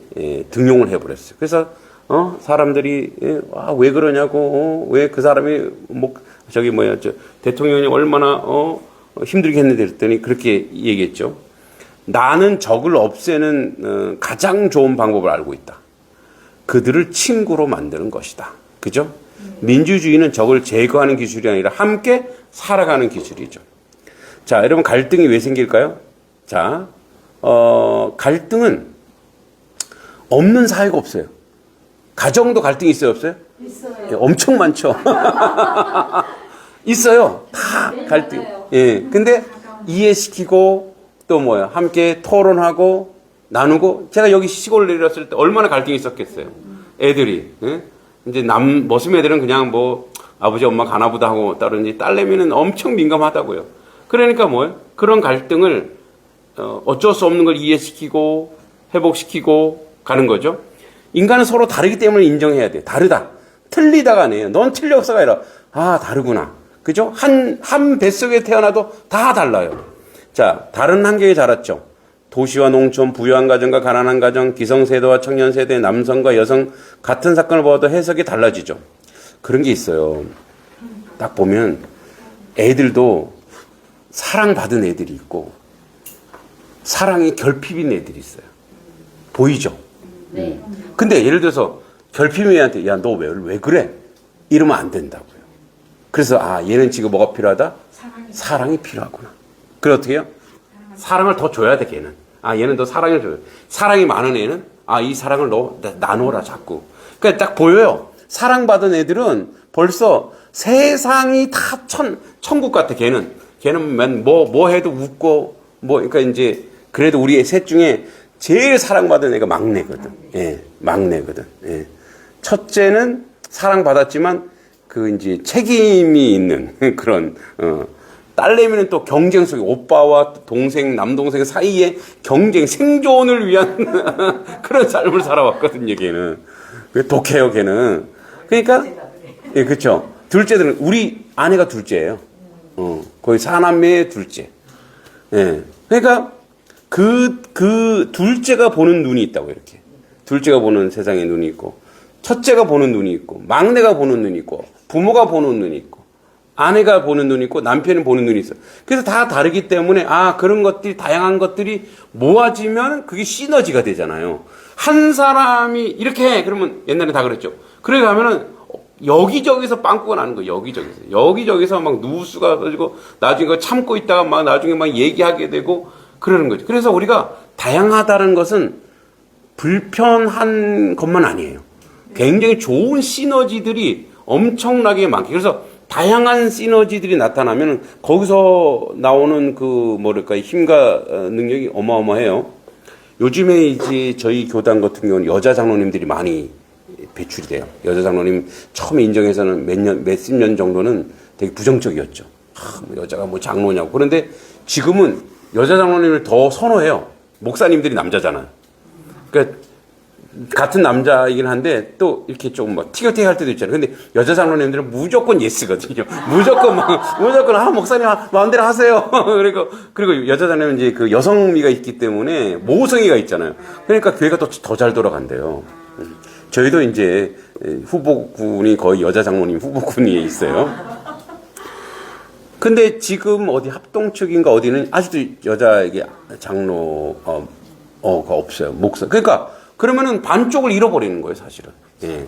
등용을 해버렸어요. 그래서 사람들이 왜 그러냐고, 왜 그 사람이 대통령이 얼마나 힘들게 했는데 그랬더니 그렇게 얘기했죠. 나는 적을 없애는 가장 좋은 방법을 알고 있다. 그들을 친구로 만드는 것이다. 그죠? 민주주의는 적을 제거하는 기술이 아니라 함께 살아가는 기술이죠. 자, 여러분 갈등이 왜 생길까요? 자, 갈등은 없는 사회가 없어요. 가정도 갈등이 있어요, 없어요? 있어요. 예, 엄청 많죠. 있어요. 다 갈등. 맞아요. 예. 근데 이해시키고 또 뭐야 함께 토론하고 나누고 제가 여기 시골 내렸을 때 얼마나 갈등이 있었겠어요. 애들이 예? 이제 머슴 애들은 그냥 뭐 아버지 엄마 가나보다 하고 따르는지 딸내미는 엄청 민감하다고요. 그러니까 뭐예요? 그런 갈등을 어쩔 수 없는 걸 이해시키고 회복시키고 가는 거죠. 인간은 서로 다르기 때문에 인정해야 돼. 다르다. 틀리다가 아니에요. 넌 틀렸어가 아니라 다르구나. 그죠? 한 뱃속에 태어나도 다 달라요. 자, 다른 환경에 자랐죠. 도시와 농촌, 부유한 가정과 가난한 가정, 기성세대와 청년세대, 남성과 여성 같은 사건을 보아도 해석이 달라지죠. 그런 게 있어요. 딱 보면 애들도 사랑받은 애들이 있고 사랑이 결핍인 애들이 있어요. 보이죠? 네. 근데 예를 들어서 결핍인 애한테 야, 너 왜 그래? 이러면 안 된다고요. 그래서 얘는 지금 뭐가 필요하다? 사랑이 필요하구나. 그래 어떻게 해요? 사랑을 더 줘야 돼, 걔는. 얘는 더 사랑을 줘요. 사랑이 많은 애는 이 사랑을 나눠라 자꾸. 그러니까 딱 보여요. 사랑받은 애들은 벌써 세상이 다 천국 같아. 걔는 뭐 해도 웃고 그러니까 이제 그래도 우리 셋 중에 제일 사랑받은 애가 막내거든. 예, 막내거든. 예. 첫째는 사랑받았지만 이제 책임이 있는 그런 딸내미는 또 경쟁 속에 오빠와 남동생 사이에 경쟁, 생존을 위한 그런 삶을 살아왔거든요, 걔는. 독해요, 걔는. 그러니까, 예, 그쵸. 둘째들은, 우리 아내가 둘째예요. 거의 사남매의 둘째. 예. 그러니까, 그 둘째가 보는 눈이 있다고, 이렇게. 둘째가 보는 세상의 눈이 있고, 첫째가 보는 눈이 있고, 막내가 보는 눈이 있고, 부모가 보는 눈이 있고, 아내가 보는 눈이 있고 남편이 보는 눈이 있어요. 그래서 다 다르기 때문에 그런 것들이 다양한 것들이 모아지면 그게 시너지가 되잖아요. 한 사람이 이렇게 해 그러면 옛날에 다 그랬죠. 그래 가면은 여기저기서 빵꾸가 나는 거예요. 여기저기서 막 누수가 가지고 나중에 그거 참고 있다가 막 나중에 막 얘기하게 되고 그러는 거죠. 그래서 우리가 다양하다는 것은 불편한 것만 아니에요. 굉장히 좋은 시너지들이 엄청나게 많게. 그래서 다양한 시너지들이 나타나면 거기서 나오는 힘과 능력이 어마어마해요. 요즘에 이제 저희 교단 같은 경우는 여자 장로님들이 많이 배출이 돼요. 여자 장로님 처음에 인정해서는 몇십 년 정도는 되게 부정적이었죠. 여자가 뭐 장로냐고. 그런데 지금은 여자 장로님을 더 선호해요. 목사님들이 남자잖아요. 그러니까 같은 남자이긴 한데 또 이렇게 조금 티격태격 할 때도 있잖아요. 근데 여자 장로님들은 무조건 예스거든요. 무조건 목사님 마음대로 하세요. 그리고 여자 장로님은 이제 그 여성미가 있기 때문에 모성애가 있잖아요. 그러니까 교회가 더 잘 돌아간대요. 저희도 이제 후보군이 거의 여자 장로님 후보군이 있어요. 근데 지금 어디 합동측인가 어디는 아직도 여자 장로가 없어요. 목사. 그러니까 그러면은 반쪽을 잃어버리는 거예요, 사실은. 예.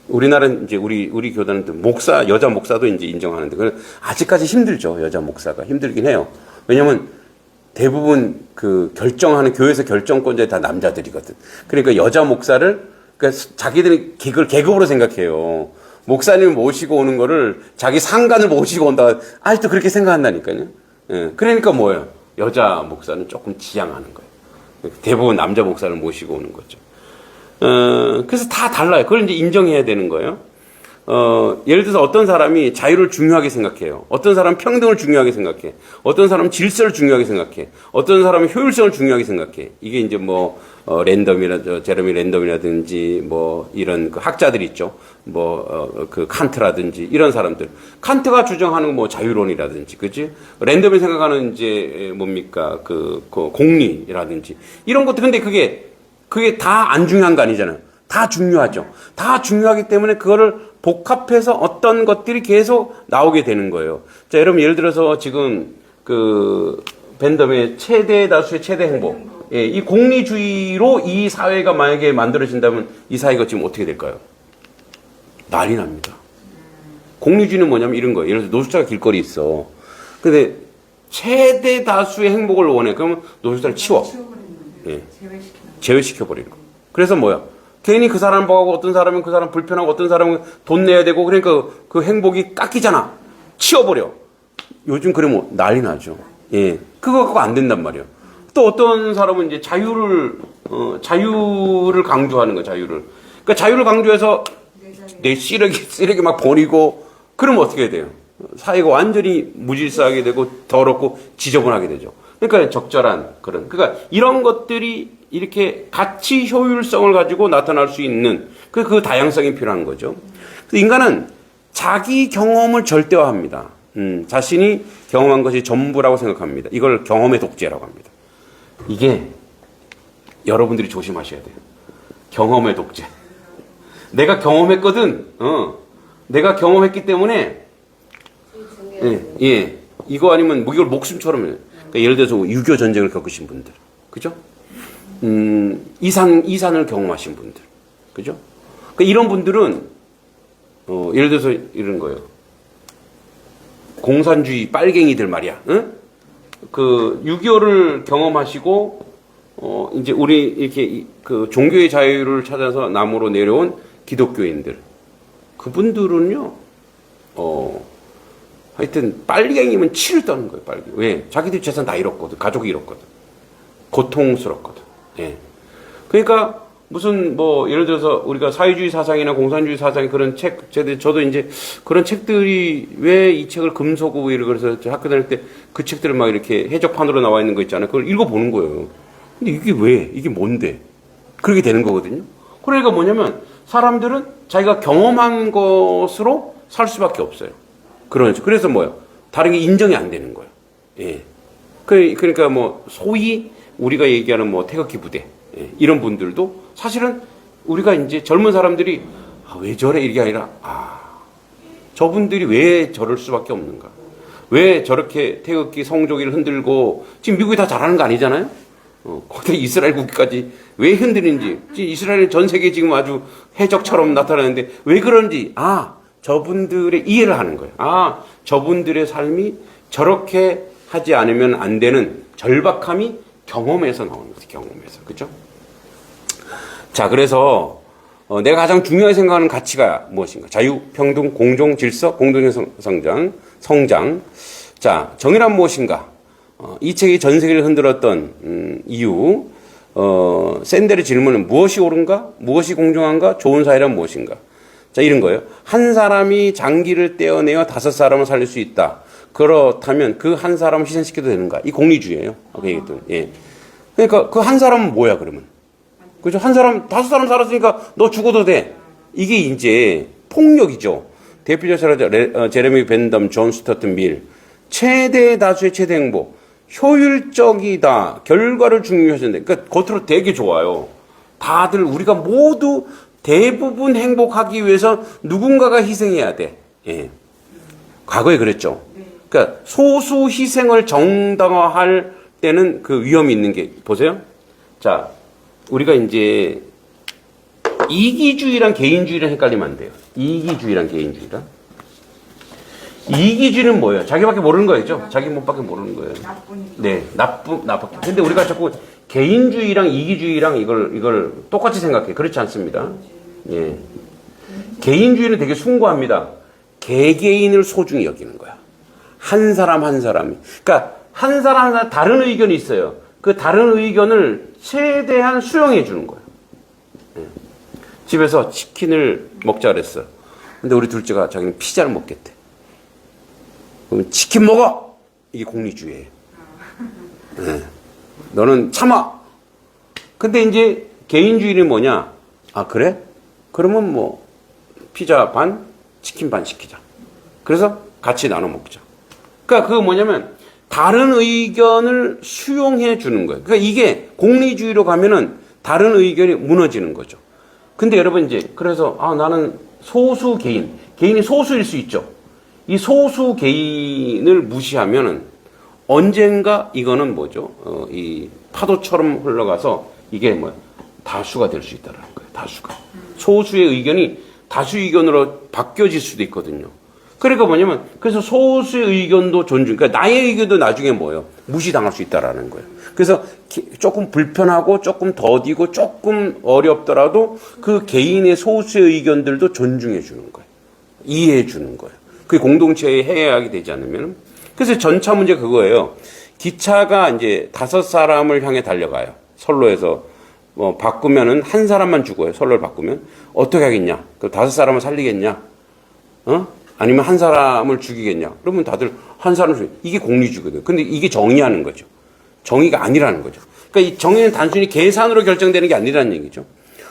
우리나라는 이제 우리 교단은 여자 목사도 이제 인정하는데, 아직까지 힘들죠, 여자 목사가. 힘들긴 해요. 왜냐면 대부분 결정하는 교회에서 결정권자들이 다 남자들이거든. 그러니까 여자 목사를, 그러니까 자기들이 그걸 계급으로 생각해요. 목사님을 모시고 오는 거를 자기 상관을 모시고 온다. 아직도 그렇게 생각한다니까요. 예. 그러니까 뭐예요? 여자 목사는 조금 지양하는 거예요. 대부분 남자 목사를 모시고 오는 거죠. 그래서 다 달라요. 그걸 이제 인정해야 되는 거예요. 예를 들어서 어떤 사람이 자유를 중요하게 생각해요. 어떤 사람은 평등을 중요하게 생각해. 어떤 사람은 질서를 중요하게 생각해. 어떤 사람은 효율성을 중요하게 생각해. 이게 이제 제레미 랜덤이라든지 이런 학자들 있죠. 칸트라든지 이런 사람들. 칸트가 주장하는 자유론이라든지, 그치? 랜덤이 생각하는 이제 공리라든지 이런 것도 근데 그게 다 안 중요한 거 아니잖아요. 다 중요하죠. 다 중요하기 때문에 그거를 복합해서 어떤 것들이 계속 나오게 되는 거예요. 자, 여러분 예를 들어서 지금 밴덤의 최대 다수의 최대 행복. 예, 이 공리주의로 이 사회가 만약에 만들어진다면 이 사회가 지금 어떻게 될까요? 난리 납니다. 공리주의는 뭐냐면 이런 거예요. 예를 들어서 노숙자가 길거리 있어. 근데 최대 다수의 행복을 원해. 그러면 노숙자를 치워. 예. 제외시켜버리는 거. 그래서 뭐야? 괜히 그 사람 보고 어떤 사람은 그 사람 불편하고 어떤 사람은 돈 내야 되고 그러니까 그 행복이 깎이잖아. 치워버려. 요즘 그러면 난리 나죠. 예. 그거 안 된단 말이에요. 또 어떤 사람은 이제 자유를 강조하는 거예요, 자유를. 그러니까 자유를 강조해서 내 쓰레기 막 버리고, 그러면 어떻게 돼요? 사회가 완전히 무질서하게 되고, 더럽고, 지저분하게 되죠. 그러니까 적절한 그런. 그러니까 이런 것들이 이렇게 가치 효율성을 가지고 나타날 수 있는 그 다양성이 필요한 거죠. 그래서 인간은 자기 경험을 절대화합니다. 자신이 경험한 것이 전부라고 생각합니다. 이걸 경험의 독재라고 합니다. 이게 여러분들이 조심하셔야 돼요. 경험의 독재. 내가 경험했거든. 내가 경험했기 때문에 예. 이거 아니면 뭐 이걸 목숨처럼 해요. 그러니까 예를 들어서 6.25 전쟁을 겪으신 분들. 그죠? 이산을 경험하신 분들. 그죠? 그러니까 이런 분들은 예를 들어서 이런 거예요. 공산주의 빨갱이들 말이야. 응? 그 6.25를 경험하시고 이제 우리 이렇게 그 종교의 자유를 찾아서 남으로 내려온 기독교인들. 그분들은요. 하여튼 빨갱이면 치를 떠는 거예요. 빨갱이. 왜? 자기들 재산 다 잃었거든. 가족이 잃었거든. 고통스럽거든. 예. 그러니까 무슨 뭐 예를 들어서 우리가 사회주의 사상이나 공산주의 사상이 그런 책, 저도 이제 그런 책들이 왜 이 책을 금서고 그래서 학교 다닐 때 그 책들을 막 이렇게 해적판으로 나와 있는 거 있잖아요. 그걸 읽어보는 거예요. 근데 이게 왜? 이게 뭔데? 그렇게 되는 거거든요. 그러니까 뭐냐면 사람들은 자기가 경험한 것으로 살 수밖에 없어요. 그래서 뭐요? 다른 게 인정이 안 되는 거예요. 예. 그러니까 뭐 소위 우리가 얘기하는 뭐 태극기 부대 이런 분들도 사실은 우리가 이제 젊은 사람들이 왜 저래 이게 아니라 저분들이 왜 저럴 수밖에 없는가? 왜 저렇게 태극기 성조기를 흔들고 지금 미국이 다 잘하는 거 아니잖아요? 거기다 이스라엘 국기까지 왜 흔드는지 이스라엘은 전 세계 지금 아주 해적처럼 나타나는데 왜 그런지 저분들의 이해를 하는 거예요. 저분들의 삶이 저렇게 하지 않으면 안 되는 절박함이 경험에서 나오는 거죠. 경험에서. 그죠? 자, 그래서 내가 가장 중요하게 생각하는 가치가 무엇인가? 자유, 평등, 공정, 질서, 공동의 성장. 자, 정의란 무엇인가? 이 책이 전 세계를 흔들었던 이유, 샌델의 질문은 무엇이 옳은가? 무엇이 공정한가? 좋은 사회란 무엇인가? 자, 이런 거예요. 한 사람이 장기를 떼어내어 5사람을 살릴 수 있다. 그렇다면 그 한 사람을 희생시켜도 되는가? 이 공리주의예요. 예. 그러니까 그 한 사람은 뭐야, 그러면? 그죠? 한 사람, 5사람 살았으니까 너 죽어도 돼. 이게 이제 폭력이죠. 대표적 사례죠. 제레미 벤덤, 존 스튜어트 밀. 최대 다수의 최대 행복. 효율적이다. 결과를 중요하시는데. 그러니까 겉으로 되게 좋아요. 다들 우리가 모두 대부분 행복하기 위해서 누군가가 희생해야 돼. 예. 과거에 그랬죠. 그러니까 소수 희생을 정당화할 때는 그 위험이 있는 게 보세요. 자, 우리가 이제 이기주의랑 개인주의랑 헷갈리면 안 돼요. 이기주의랑 개인주의랑. 이기주의는 뭐예요? 자기밖에 모르는 거죠. 자기 몸밖에 모르는 거예요. 네, 나쁘. 근데 우리가 자꾸 개인주의랑 이기주의랑 이걸 똑같이 생각해. 그렇지 않습니다. 예. 개인주의는 되게 숭고합니다. 개개인을 소중히 여기는 거야. 한 사람 한 사람이. 그러니까 한 사람 다른 의견이 있어요. 그 다른 의견을 최대한 수용해 주는 거예요. 예. 집에서 치킨을 먹자 그랬어. 근데 우리 둘째가 자기는 피자를 먹겠대. 그러면 치킨 먹어! 이게 공리주의예요. 예. 너는 참아! 근데 이제 개인주의는 뭐냐? 그래? 그러면 뭐 피자 반, 치킨 반 시키자. 그래서 같이 나눠 먹자. 그러니까 그거 뭐냐면 다른 의견을 수용해 주는 거예요. 그러니까 이게 공리주의로 가면은 다른 의견이 무너지는 거죠. 근데 여러분 이제 그래서 나는 소수 개인이 소수일 수 있죠. 이 소수 개인을 무시하면은 언젠가 이거는 뭐죠? 이 파도처럼 흘러가서 이게 뭐야? 다수가 될 수 있다는 거예요. 다수가. 소수의 의견이 다수 의견으로 바뀌어질 수도 있거든요. 그러니까 뭐냐면 그래서 소수의 의견도 존중. 그러니까 나의 의견도 나중에 뭐예요? 무시당할 수 있다라는 거예요. 그래서 조금 불편하고 조금 더디고 조금 어렵더라도 그 개인의 소수의 의견들도 존중해 주는 거예요. 이해해 주는 거예요. 그게 공동체의 해악이 되지 않으면. 그래서 전차 문제 그거예요. 기차가 이제 5사람을 향해 달려가요. 선로에서 바꾸면은 한 사람만 죽어요. 선로를 바꾸면 어떻게 하겠냐? 그 5사람을 살리겠냐? 아니면 한 사람을 죽이겠냐? 그러면 다들 한 사람을 죽여. 이게 공리주거든. 근데 이게 정의하는 거죠. 정의가 아니라는 거죠. 그러니까 이 정의는 단순히 계산으로 결정되는 게 아니라는 얘기죠.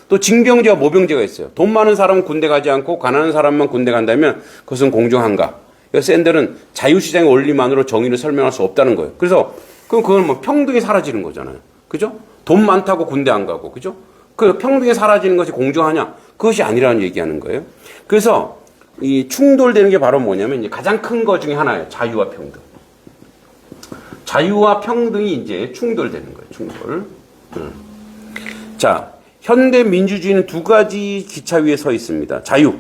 또 징병제와 모병제가 있어요. 돈 많은 사람은 군대 가지 않고 가난한 사람만 군대 간다면 그것은 공정한가? 그래서 샌들은 자유시장의 원리만으로 정의를 설명할 수 없다는 거예요. 그래서 그건 뭐 평등이 사라지는 거잖아요. 그죠? 돈 많다고 군대 안 가고, 그죠? 그 평등이 사라지는 것이 공정하냐? 그것이 아니라는 얘기하는 거예요. 그래서 이 충돌되는 게 바로 뭐냐면 이제 가장 큰 거 중에 하나예요. 자유와 평등. 자유와 평등이 이제 충돌되는 거예요. 충돌. 자, 현대 민주주의는 2가지 기차 위에 서 있습니다. 자유.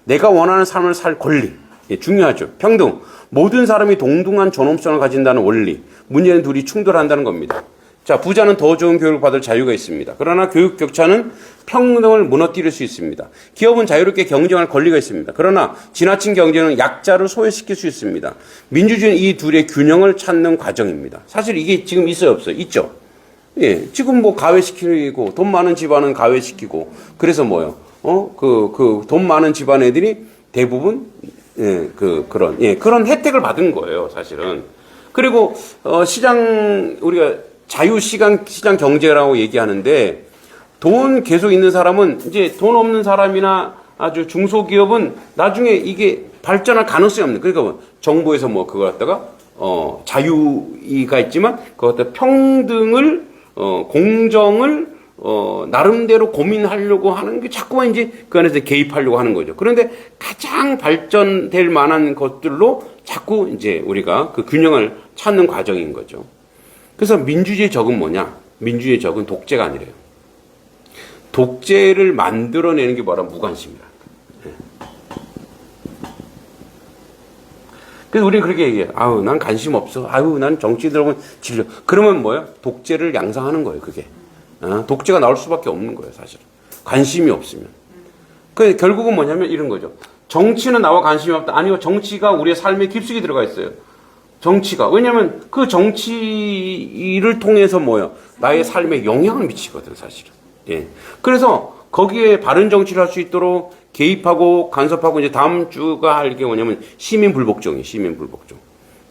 내가 원하는 삶을 살 권리. 예, 중요하죠. 평등. 모든 사람이 동등한 존엄성을 가진다는 원리. 문제는 둘이 충돌한다는 겁니다. 자, 부자는 더 좋은 교육을 받을 자유가 있습니다. 그러나 교육 격차는 평등을 무너뜨릴 수 있습니다. 기업은 자유롭게 경쟁할 권리가 있습니다. 그러나 지나친 경쟁은 약자를 소외시킬 수 있습니다. 민주주의는 이 둘의 균형을 찾는 과정입니다. 사실 이게 지금 있어요, 없어요? 있죠. 예, 지금 뭐 가외시키고 돈 많은 집안은 가외시키고 그래서 뭐요? 돈 많은 집안 애들이 대부분 그런 혜택을 받은 거예요, 사실은. 그리고 우리가 자유시장 경제라고 얘기하는데 돈 계속 있는 사람은 이제 돈 없는 사람이나 아주 중소기업은 나중에 이게 발전할 가능성이 없는. 그러니까 뭐 정부에서 뭐 그걸 갖다가 자유가 있지만 그걸 갖다 평등을 공정을 나름대로 고민하려고 하는 게 자꾸만 이제 그 안에서 개입하려고 하는 거죠. 그런데 가장 발전될 만한 것들로 자꾸 이제 우리가 그 균형을 찾는 과정인 거죠. 그래서 민주주의의 적은 뭐냐? 민주주의의 적은 독재가 아니래요. 독재를 만들어내는 게 뭐라? 무관심이라. 그래서 우리는 그렇게 얘기해요. 아우, 난 관심 없어. 아우, 난 정치 들어보면 질려. 그러면 뭐예요? 독재를 양상하는 거예요, 그게. 독재가 나올 수밖에 없는 거예요, 사실. 관심이 없으면. 그 결국은 뭐냐면 이런 거죠. 정치는 나와 관심이 없다. 아니요, 정치가 우리의 삶에 깊숙이 들어가 있어요. 정치가. 왜냐면 그 정치를 통해서 뭐예요? 나의 삶에 영향을 미치거든, 사실은. 예. 그래서 거기에 바른 정치를 할 수 있도록 개입하고 간섭하고 이제 다음 주가 할 게 뭐냐면 시민불복종이에요, 시민불복종.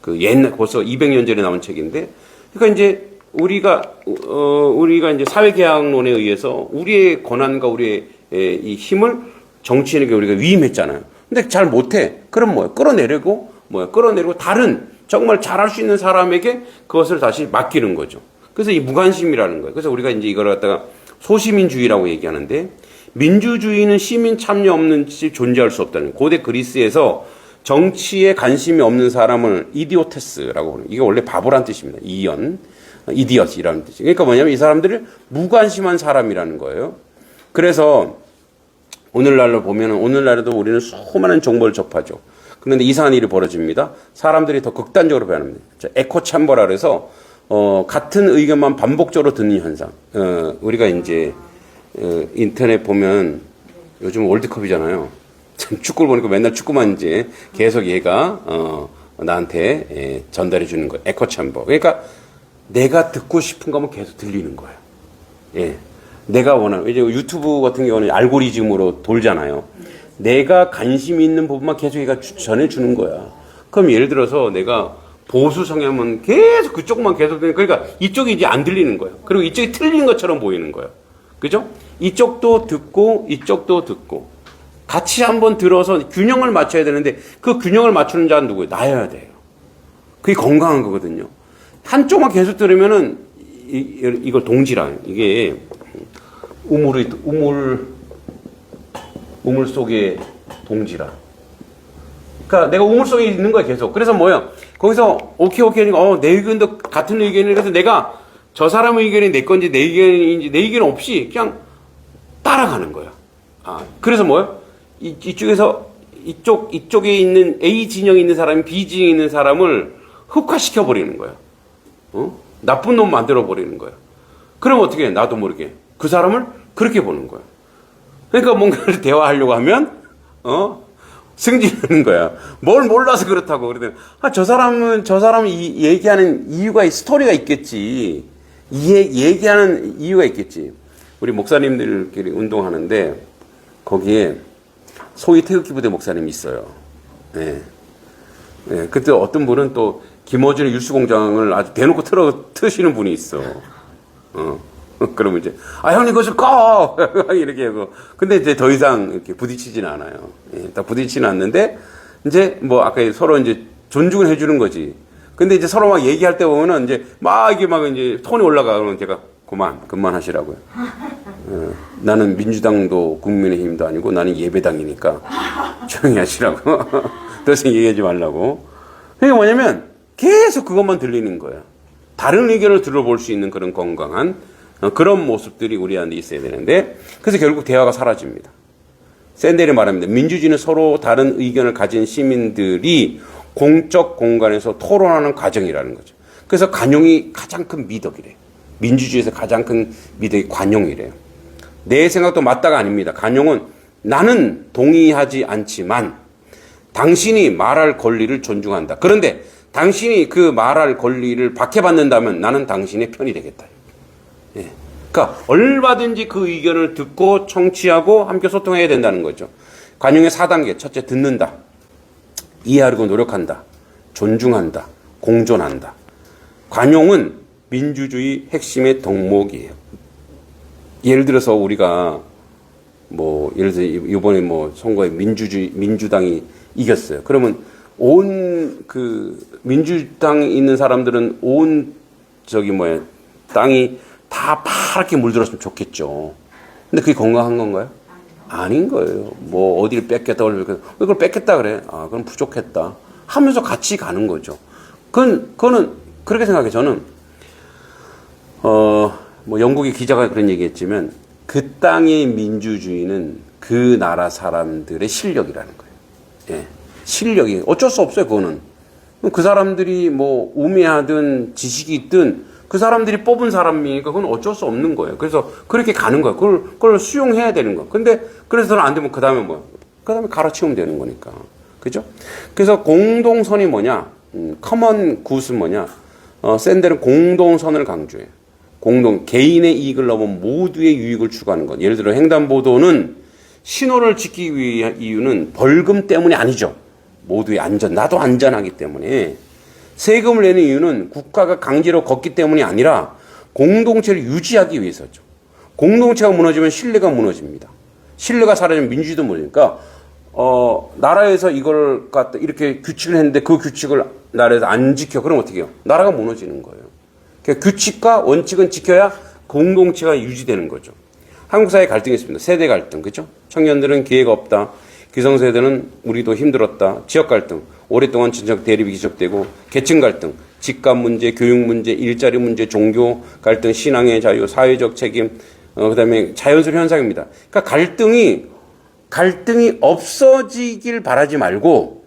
그 옛날, 벌써 200년 전에 나온 책인데. 그러니까 이제 우리가 이제 사회계약론에 의해서 우리의 권한과 우리의 이 힘을 정치인에게 우리가 위임했잖아요. 근데 잘 못해. 그럼 뭐예요? 끌어내리고 다른 정말 잘할 수 있는 사람에게 그것을 다시 맡기는 거죠. 그래서 이 무관심이라는 거예요. 그래서 우리가 이제 이걸 갖다가 소시민주의라고 얘기하는데 민주주의는 시민 참여 없는 시 존재할 수 없다는 거예요. 고대 그리스에서 정치에 관심이 없는 사람을 이디오테스라고 부르는 이게 원래 바보란 뜻입니다. 이디엇이라는 뜻이에요. 그러니까 뭐냐면 이 사람들을 무관심한 사람이라는 거예요. 그래서 오늘날에도 우리는 수많은 정보를 접하죠. 그런데 이상한 일이 벌어집니다. 사람들이 더 극단적으로 변합니다. 에코 챔버라 그래서 같은 의견만 반복적으로 듣는 현상. 우리가 이제 인터넷 보면 요즘 월드컵이잖아요. 참 축구를 보니까 맨날 축구만 이제 계속 얘가 나한테 전달해 주는 거예요. 에코 챔버. 그러니까 내가 듣고 싶은 거면 계속 들리는 거예요. 예. 내가 원하는, 이제 유튜브 같은 경우는 알고리즘으로 돌잖아요. 내가 관심 있는 부분만 계속 얘가 전해주는 거야. 그럼 예를 들어서 내가 보수 성향은 계속 그쪽만 계속 들리는 그러니까 이쪽이 이제 안 들리는 거예요. 그리고 이쪽이 틀린 것처럼 보이는 거예요. 그죠? 이쪽도 듣고 이쪽도 듣고 같이 한번 들어서 균형을 맞춰야 되는데 그 균형을 맞추는 자는 누구예요? 나여야 돼요. 그게 건강한 거거든요. 한쪽만 계속 들으면은 이걸 동지라 이게 우물 속에 동지라. 그러니까 내가 우물 속에 있는 거야 계속. 그래서 뭐야? 거기서 오케이 하니까 내 의견도 같은 의견이라서 내가 저 사람의 의견이 내 건지 내 의견인지 내 의견 없이 그냥 따라가는 거야. 그래서 뭐야? 이쪽에서 이쪽에 있는 A 진영에 있는 사람이 B 진영에 있는 사람을 흑화시켜 버리는 거야. 나쁜 놈 만들어 버리는 거야. 그럼 어떻게 해? 나도 모르게 그 사람을 그렇게 보는 거야. 그러니까 뭔가를 대화하려고 하면 승진하는 거야. 뭘 몰라서 그렇다고. 그러더니, 저 사람은 얘기하는 이유가, 스토리가 있겠지. 얘기하는 이유가 있겠지. 우리 목사님들끼리 운동하는데, 거기에 소위 태극기 부대 목사님이 있어요. 예. 예. 그때 어떤 분은 또, 김어준의 뉴스공장을 아주 대놓고 트시는 분이 있어. 그러면 이제, 형님, 그것을 꺼! 이렇게 하고. 근데 이제 더 이상 이렇게 부딪히지는 않아요. 예, 다 부딪히지는 않는데, 이제 뭐, 아까 서로 이제 존중을 해주는 거지. 근데 이제 서로 막 얘기할 때 보면은 이제 이게 이제 톤이 올라가. 그러면 제가 그만하시라고요. 나는 민주당도 국민의힘도 아니고 나는 예배당이니까 조용히 하시라고. 더 이상 얘기하지 말라고. 그게 뭐냐면 계속 그것만 들리는 거야. 다른 의견을 들어볼 수 있는 그런 건강한 그런 모습들이 우리한테 있어야 되는데, 그래서 결국 대화가 사라집니다. 샌델이 말합니다. 민주주의는 서로 다른 의견을 가진 시민들이 공적 공간에서 토론하는 과정이라는 거죠. 그래서 관용이 가장 큰 미덕이래요. 민주주의에서 가장 큰 미덕이 관용이래요. 내 생각도 맞다가 아닙니다. 관용은 나는 동의하지 않지만 당신이 말할 권리를 존중한다. 그런데 당신이 그 말할 권리를 박해받는다면 나는 당신의 편이 되겠다. 예. 그러니까 얼마든지 그 의견을 듣고 청취하고 함께 소통해야 된다는 거죠. 관용의 4단계. 첫째, 듣는다. 이해하려고 노력한다. 존중한다. 공존한다. 관용은 민주주의 핵심의 덕목이에요. 예를 들어서 우리가 예를 들어서 이번에 선거에 민주당이 이겼어요. 그러면 민주당에 있는 사람들은 땅이 다 파랗게 물들었으면 좋겠죠. 근데 그게 건강한 건가요? 아닌 거예요. 어디를 뺏겠다, 왜 그걸 뺏겠다 그래? 그럼 부족했다. 하면서 같이 가는 거죠. 그거는 그렇게 생각해요. 저는, 영국의 기자가 그런 얘기 했지만, 그 땅의 민주주의는 그 나라 사람들의 실력이라는 거예요. 예. 실력이. 어쩔 수 없어요, 그거는. 그 사람들이 우매하든 지식이 있든 그 사람들이 뽑은 사람이니까 그건 어쩔 수 없는 거예요. 그래서 그렇게 가는 거예요. 그걸 수용해야 되는 거예요. 근데, 그래서 안 되면 그 다음에 그 다음에 갈아치우면 되는 거니까. 그죠? 그래서 공동선이 뭐냐? 커먼 굿은 뭐냐? 샌델은 공동선을 강조해요. 개인의 이익을 넘은 모두의 유익을 추구하는 것. 예를 들어 횡단보도는 신호를 지키기 위한 이유는 벌금 때문이 아니죠. 모두의 안전, 나도 안전하기 때문에. 세금을 내는 이유는 국가가 강제로 걷기 때문이 아니라 공동체를 유지하기 위해서죠. 공동체가 무너지면 신뢰가 무너집니다. 신뢰가 사라지면 민주주의도 무너지니까 나라에서 이걸 갖다 이렇게 규칙을 했는데 그 규칙을 나라에서 안 지켜. 그럼 어떻게 해요? 나라가 무너지는 거예요. 그러니까 규칙과 원칙은 지켜야 공동체가 유지되는 거죠. 한국 사회에 갈등이 있습니다. 세대 갈등, 그죠? 청년들은 기회가 없다. 기성세대는 우리도 힘들었다. 지역 갈등, 오랫동안 진적 대립이 지속되고, 계층 갈등, 집값 문제, 교육 문제, 일자리 문제, 종교 갈등, 신앙의 자유, 사회적 책임, 그다음에 자연스러운 현상입니다. 그러니까 갈등이 없어지길 바라지 말고,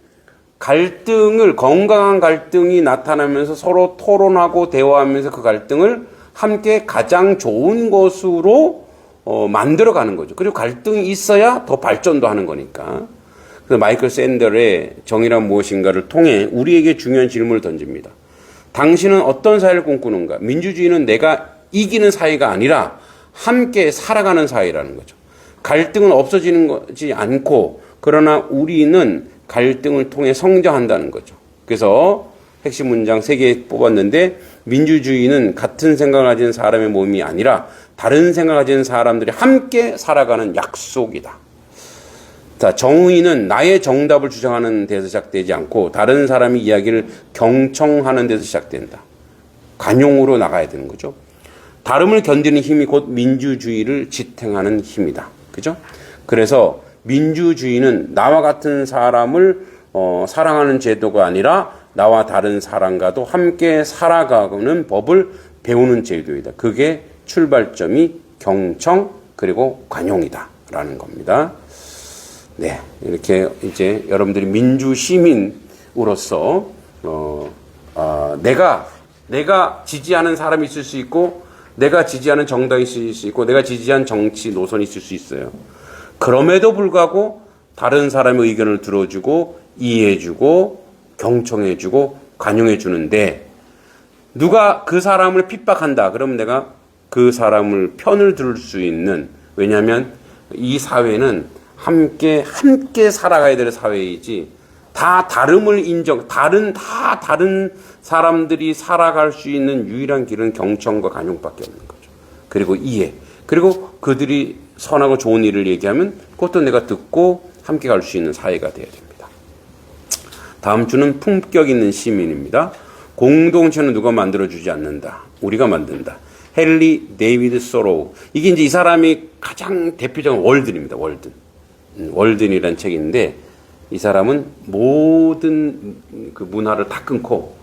건강한 갈등이 나타나면서 서로 토론하고 대화하면서 그 갈등을 함께 가장 좋은 것으로 만들어가는 거죠. 그리고 갈등이 있어야 더 발전도 하는 거니까. 그래서 마이클 샌델의 정의란 무엇인가를 통해 우리에게 중요한 질문을 던집니다. 당신은 어떤 사회를 꿈꾸는가? 민주주의는 내가 이기는 사회가 아니라 함께 살아가는 사회라는 거죠. 갈등은 없어지는 거지 않고, 그러나 우리는 갈등을 통해 성장한다는 거죠. 그래서 핵심 문장 3개 뽑았는데, 민주주의는 같은 생각을 가진 사람의 모임이 아니라 다른 생각을 가진 사람들이 함께 살아가는 약속이다. 자, 정의는 나의 정답을 주장하는 데서 시작되지 않고 다른 사람의 이야기를 경청하는 데서 시작된다. 관용으로 나가야 되는 거죠. 다름을 견디는 힘이 곧 민주주의를 지탱하는 힘이다. 그죠? 그래서 민주주의는 나와 같은 사람을 사랑하는 제도가 아니라 나와 다른 사람과도 함께 살아가는 법을 배우는 제도이다. 그게 출발점이 경청 그리고 관용이다라는 겁니다. 네, 이렇게 이제 여러분들이 민주 시민으로서 내가 지지하는 사람이 있을 수 있고, 내가 지지하는 정당이 있을 수 있고, 내가 지지한 정치 노선이 있을 수 있어요. 그럼에도 불구하고 다른 사람의 의견을 들어주고 이해해주고 경청해주고 관용해주는데 누가 그 사람을 핍박한다 그러면 내가 그 사람을 편을 들을 수 있는, 왜냐하면 이 사회는 함께 살아가야 될 사회이지 다 다름을 다른 사람들이 살아갈 수 있는 유일한 길은 경청과 관용밖에 없는 거죠. 그리고 이해. 그리고 그들이 선하고 좋은 일을 얘기하면 그것도 내가 듣고 함께 갈 수 있는 사회가 되어야 됩니다. 다음 주는 품격 있는 시민입니다. 공동체는 누가 만들어주지 않는다. 우리가 만든다. 헨리 데이비드 소로우. 이게 이제 이 사람이 가장 대표적인 월든입니다. 월든이라는 책인데 이 사람은 모든 그 문화를 다 끊고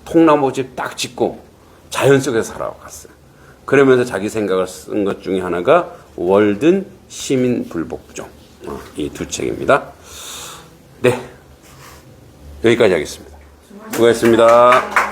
통나무집 딱 짓고 자연 속에서 살아갔어요. 그러면서 자기 생각을 쓴 것 중에 하나가 월든 시민 불복종. 이 두 책입니다. 네. 여기까지 하겠습니다. 수고하셨습니다.